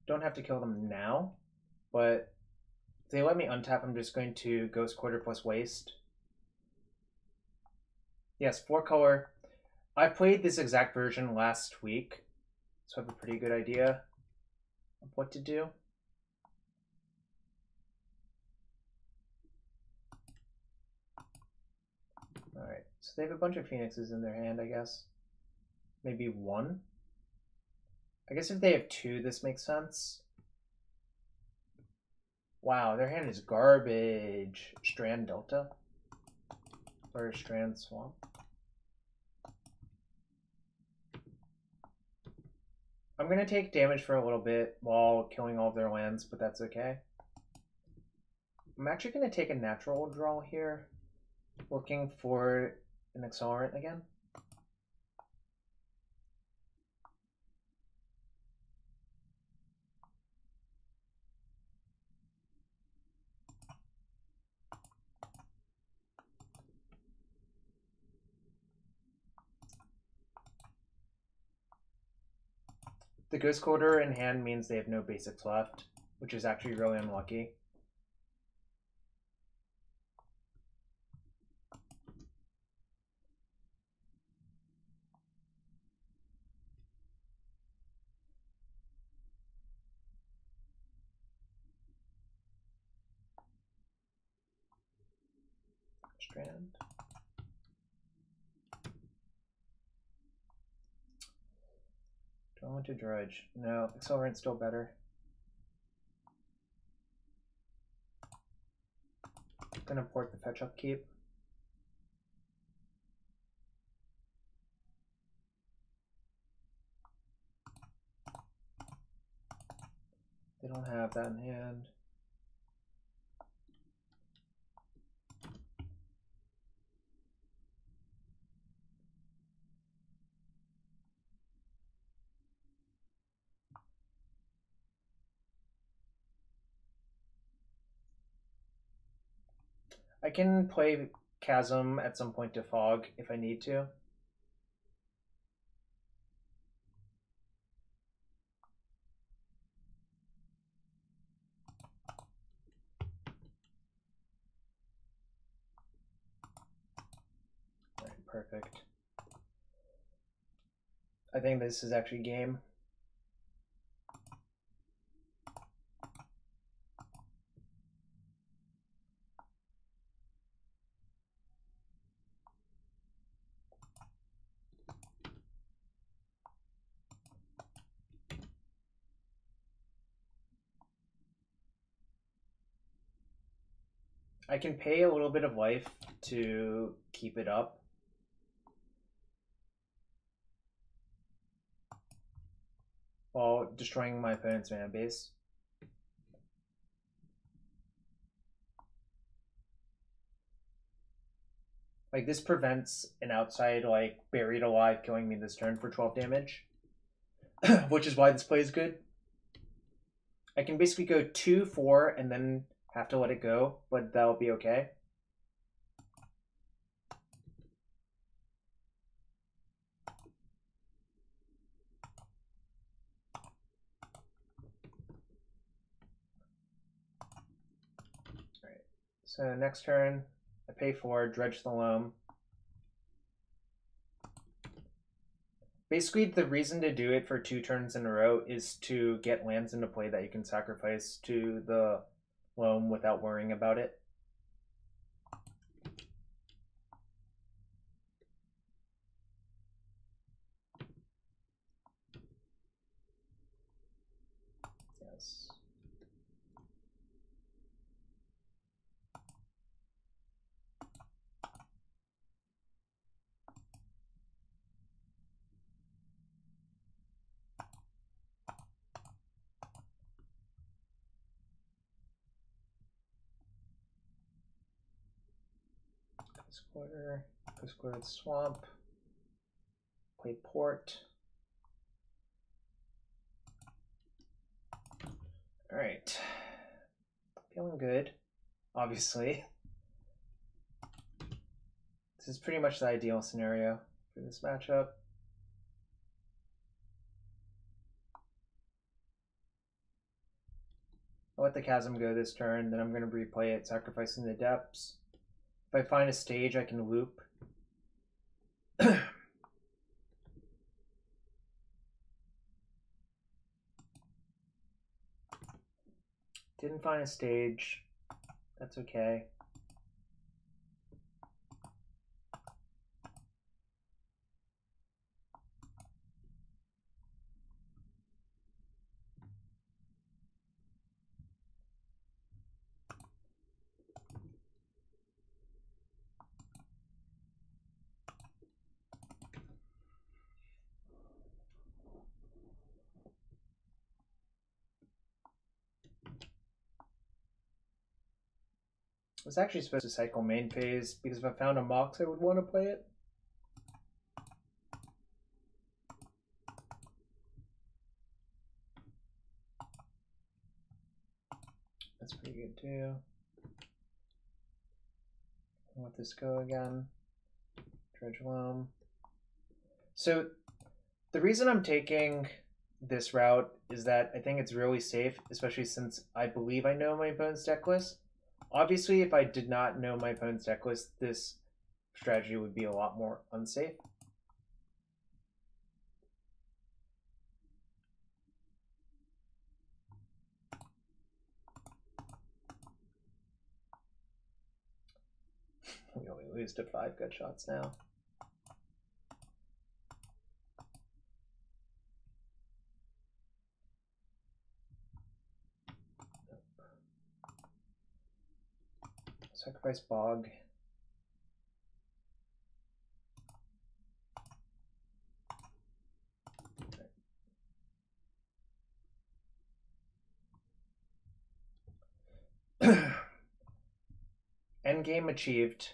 S1: Don't have to kill them now, but they let me untap, I'm just going to Ghost Quarter plus Waste. Yes, 4 color. I played this exact version last week, so I have a pretty good idea of what to do. Alright, so they have a bunch of Phoenixes in their hand, I guess. Maybe 1? I guess if they have 2, this makes sense. Wow, their hand is garbage. Strand Delta? Or Strand Swamp? I'm going to take damage for a little bit while killing all of their lands, but that's okay. I'm actually going to take a natural draw here, looking for an accelerant again. The Ghost Quarter in hand means they have no basics left, which is actually really unlucky. Strand. Do I want to Drudge? No, Accelerant's still better. I'm gonna port the fetch upkeep. They don't have that in hand. I can play Chasm at some point to Fog if I need to. Alright, perfect. I think this is actually game. I can pay a little bit of life to keep it up. While destroying my opponent's mana base. Like, this prevents an outside, like, Buried Alive killing me this turn for 12 damage. Which is why this play is good. I can basically go 2-4 and then have to let it go, but that'll be okay. Alright, so next turn, I pay 4, Dredge the Loam. Basically, the reason to do it for 2 turns in a row is to get lands into play that you can sacrifice to the Loam without worrying about it. Yes. Ghost Quarter Swamp, play Port. Alright. Feeling good, obviously. This is pretty much the ideal scenario for this matchup. let the Chasm go this turn, then I'm going to replay it, sacrificing the Depths. If I find a stage, I can loop. Didn't find a stage. That's okay. I was actually supposed to cycle main phase because if I found a Mox, I would want to play it. That's pretty good too. I'll let this go again. Dredge Loam. So the reason I'm taking this route is that I think it's really safe, especially since I believe I know my opponent's deck list. Obviously, if I did not know my opponent's deck list, this strategy would be a lot more unsafe. We only lose to 5 gut shots now. Sacrifice Bog. Endgame achieved.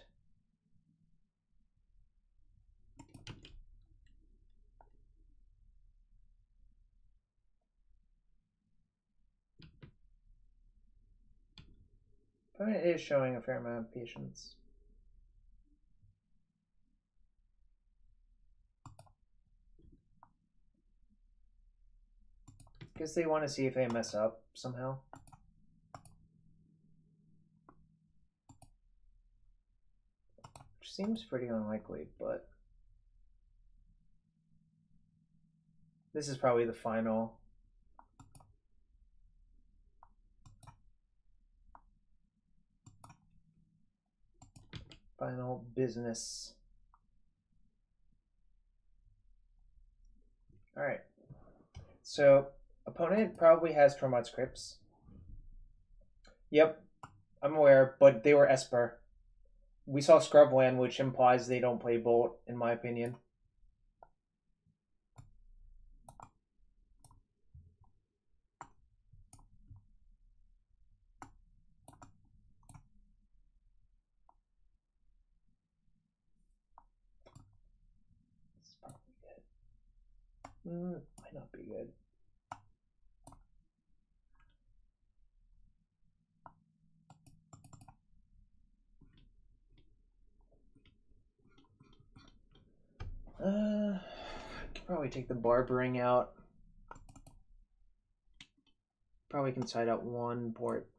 S1: Opponent is showing a fair amount of patience. Guess they want to see if they mess up somehow. Which seems pretty unlikely, but this is probably the final. Final business. All right. So opponent probably has Tromox Crypts. Yep, I'm aware, but they were Esper. We saw Scrubland, which implies they don't play Bolt, in my opinion. This is probably good. Might not be good. I could probably take the Barbarian Ring out. Probably can side out one port.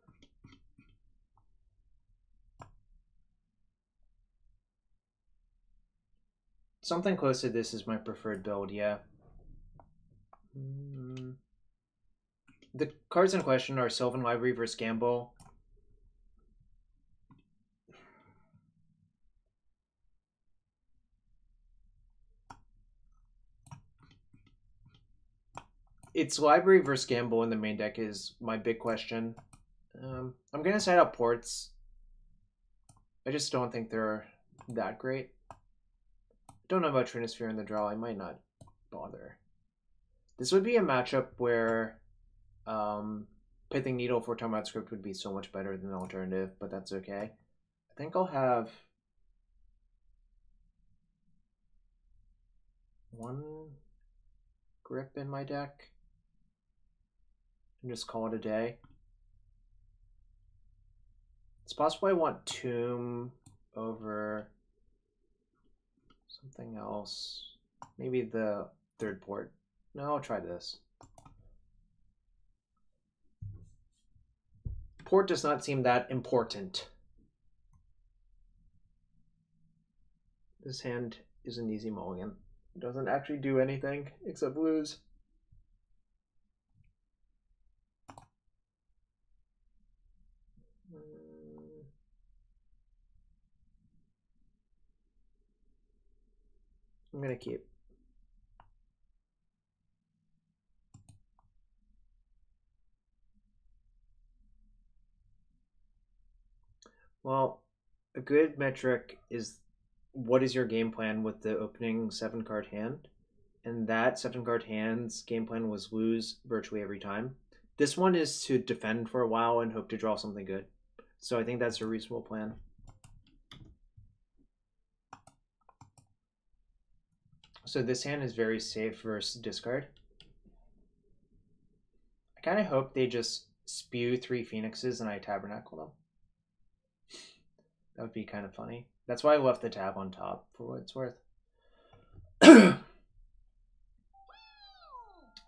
S1: Something close to this is my preferred build, yeah. The cards in question are Sylvan Library versus Gamble. It's Library versus Gamble in the main deck is my big question. I'm going to side out ports. I just don't think they're that great. Don't know about Trinisphere in the draw. I might not bother. This would be a matchup where Pithing Needle for Tomat Script would be so much better than the alternative, but that's okay. I think I'll have one grip in my deck and just call it a day. It's possible I want Tomb over something else. Maybe the third port. No, I'll try this. Port does not seem that important. This hand is an easy mulligan. It doesn't actually do anything except lose. I'm gonna keep. Well, a good metric is what is your game plan with the opening 7-card hand? And that 7-card hand's game plan was lose virtually every time. This one is to defend for a while and hope to draw something good. So I think that's a reasonable plan. So this hand is very safe versus discard. I kind of hope they just spew 3 Phoenixes and I Tabernacle them. That would be kind of funny. That's why I left the tab on top, for what it's worth.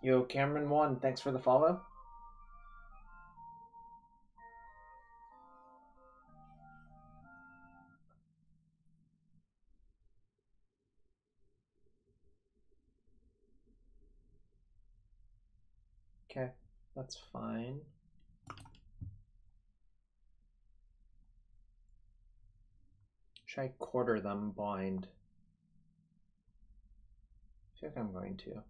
S1: Yo, Cameron1, thanks for the follow. Okay, that's fine. Should I quarter them blind? I feel like I'm going to.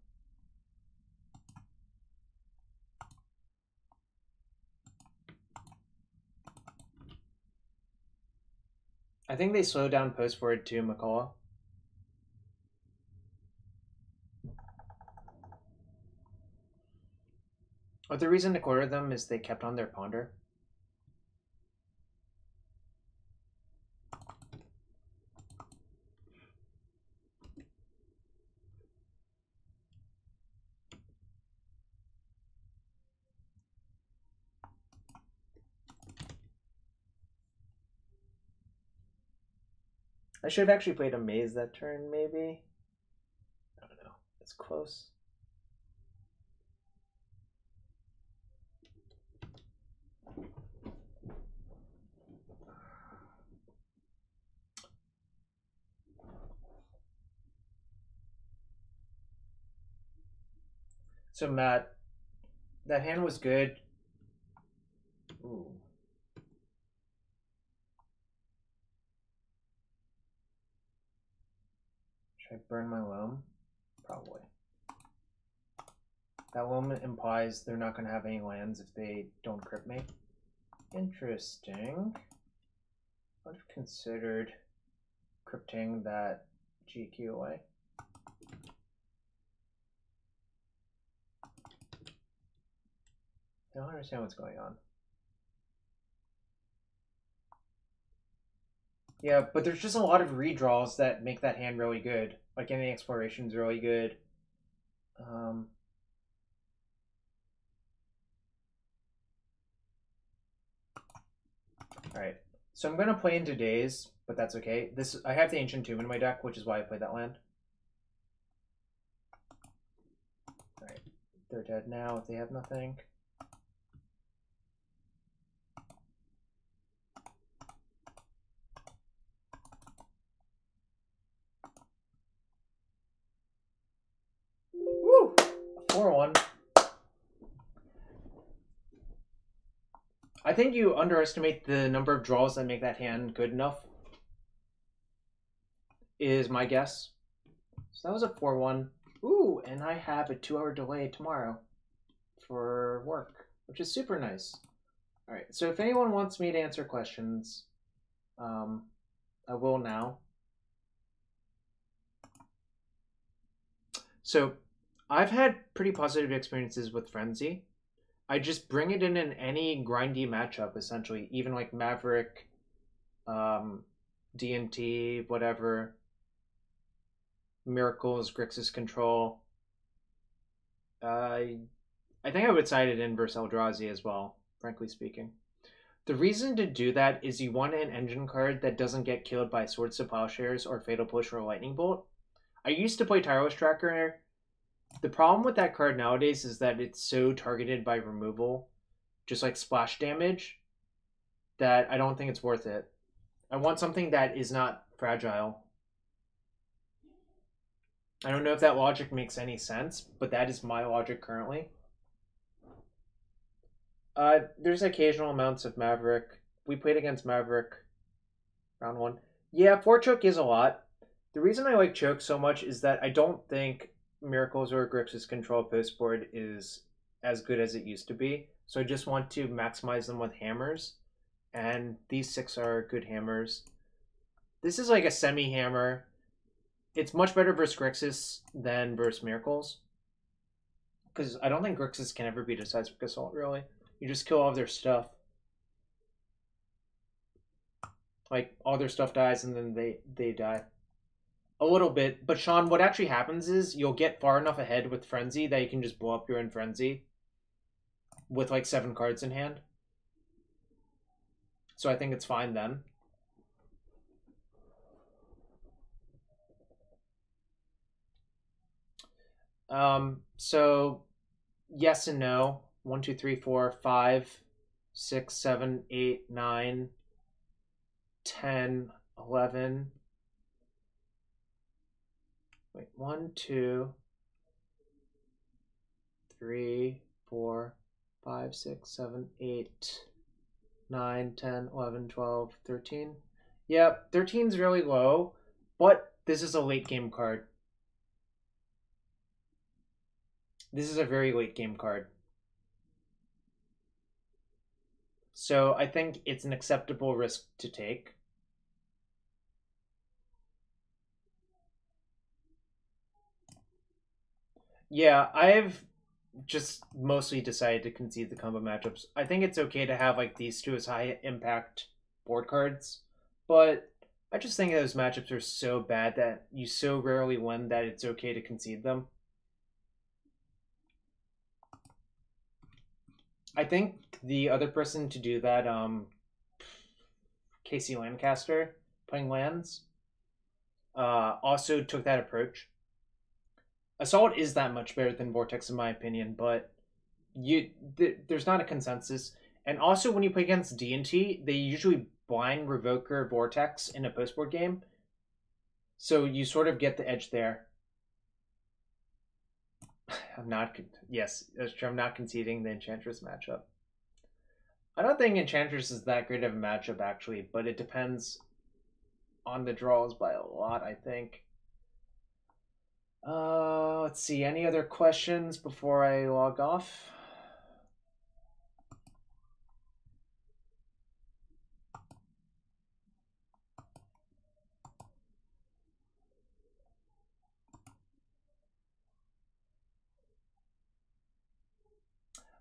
S1: I think they slow down post forward too, McCullough. But the reason to quarter them is they kept on their ponder. I should have actually played a maze that turn, maybe. I don't know. It's close. So Matt, that hand was good. Ooh. Should I burn my Loam? Probably. That Loam implies they're not going to have any lands if they don't crypt me. Interesting. I'd have considered crypting that GQ away. I don't understand what's going on. Yeah, but there's just a lot of redraws that make that hand really good. Like any exploration is really good. Alright, so I'm going to play into Daze, but that's okay. I have the Ancient Tomb in my deck, which is why I played that land. Alright, they're dead now if they have nothing. Woo! 4-1. I think you underestimate the number of draws that make that hand good enough, is my guess. So that was a 4-1. Ooh, and I have a 2-hour delay tomorrow for work, which is super nice. All right, so if anyone wants me to answer questions, I will now. So I've had pretty positive experiences with Frenzy. I just bring it in any grindy matchup, essentially, even like Maverick, D&T, whatever, Miracles, Grixis Control. I think I would side it in versus Eldrazi as well, frankly speaking. The reason to do that is you want an engine card that doesn't get killed by Swords to Plowshares or Fatal Push or Lightning Bolt. I used to play Tireless Tracker. The problem with that card nowadays is that it's so targeted by removal, just like splash damage, that I don't think it's worth it. I want something that is not fragile. I don't know if that logic makes any sense, but that is my logic currently. There's occasional amounts of Maverick. We played against Maverick round 1. Yeah, 4 choke is a lot. The reason I like choke so much is that I don't think Miracles or Grixis control postboard is as good as it used to be. So I just want to maximize them with hammers. And these 6 are good hammers. This is like a semi-hammer. It's much better versus Grixis than versus Miracles. Because I don't think Grixis can ever beat a Seismic Assault, really. You just kill all of their stuff. Like, all their stuff dies and then they die. A little bit. But Sean, what actually happens is you'll get far enough ahead with Frenzy that you can just blow up your own Frenzy with like 7 cards in hand. So I think it's fine then. So yes and no. 1, 2, 3, 4, 5, 6, 7, 8, 9, 10, 11. Wait, 1, 2, 3, 4, 5, 6, 7, 8, 9, 10, 11, 12, 13. Yeah, 13 is really low, but this is a late game card. This is a very late game card. So I think it's an acceptable risk to take. Yeah, I've just mostly decided to concede the combo matchups. I think it's okay to have like these 2 as high impact board cards, but I just think those matchups are so bad that you so rarely win that it's okay to concede them. I think the other person to do that, Casey Lancaster, playing lands, also took that approach. Assault is that much better than Vortex in my opinion, but there's not a consensus. And also when you play against D&T, they usually blind Revoker Vortex in a postboard game. So you sort of get the edge there. Yes, that's true. I'm not conceding the Enchantress matchup. I don't think Enchantress is that great of a matchup actually, but it depends on the draws by a lot, I think. Let's see. Any other questions before I log off?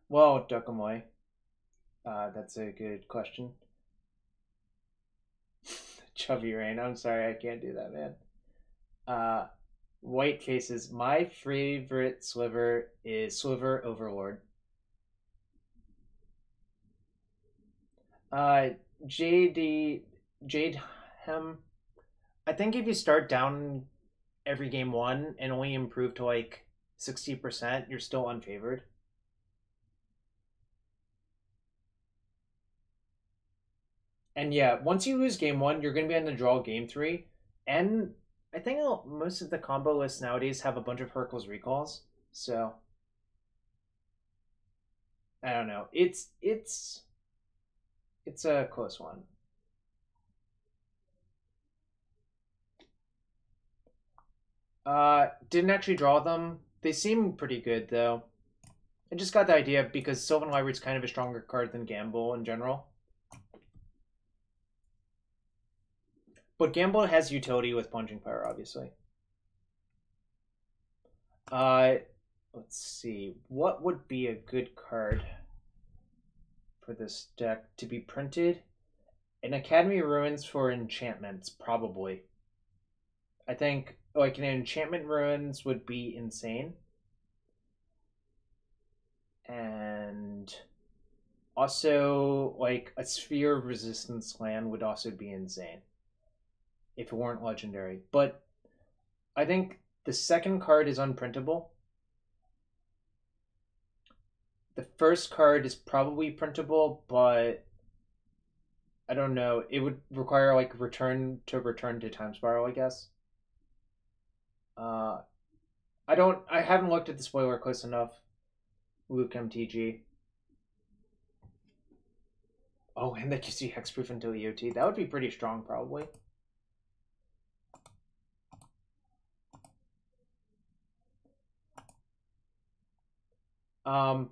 S1: Well, Dokomoy, that's a good question. Chubby Rain. I'm sorry, I can't do that, man. White Faces. My favorite sliver is Sliver Overlord. Jade Hem. I think if you start down every game 1 and only improve to like 60%, you're still unfavored. And yeah, once you lose game 1, you're going to be on the draw game 3. And I think most of the combo lists nowadays have a bunch of Hercules recalls. So I don't know. It's a close one. Didn't actually draw them. They seem pretty good though. I just got the idea because Sylvan Library is kind of a stronger card than Gamble in general. But Gamble has utility with Plunging Fire, obviously. Let's see. What would be a good card for this deck to be printed? An Academy Ruins for enchantments, probably. I think like an Enchantment Ruins would be insane. And also like a Sphere of Resistance land would also be insane if it weren't legendary. But I think the second card is unprintable. The first card is probably printable, but I don't know. It would require like return to Time Spiral, I guess. Uh, I haven't looked at the spoiler close enough. Luke MTG. Oh, and that gives you hexproof until EOT. That would be pretty strong, probably.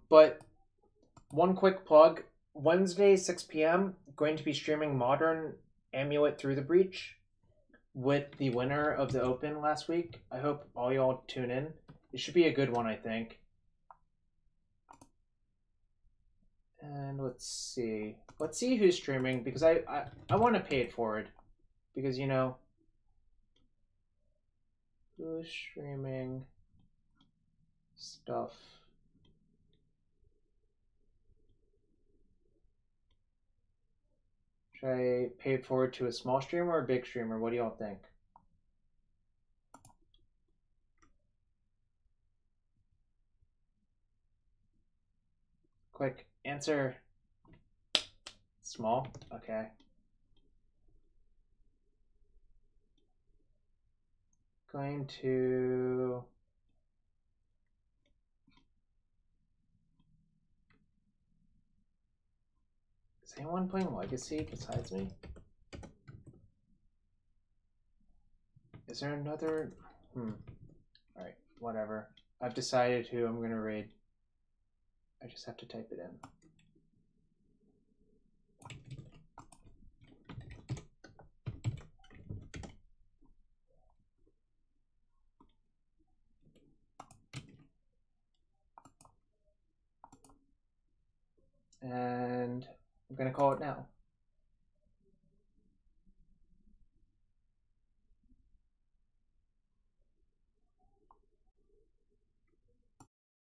S1: But one quick plug. Wednesday, 6 p.m., going to be streaming Modern Amulet Through the Breach with the winner of the Open last week. I hope all y'all tune in. It should be a good one, I think. And let's see. Let's see who's streaming, because I want to pay it forward. Because, you know, who's streaming stuff? Should I pay it forward to a small streamer or a big streamer? What do y'all think? Quick answer. Small? Okay. Going to... Is anyone playing Legacy besides me? Is there another... Alright, whatever. I've decided who I'm going to raid. I just have to type it in. And I'm going to call it now.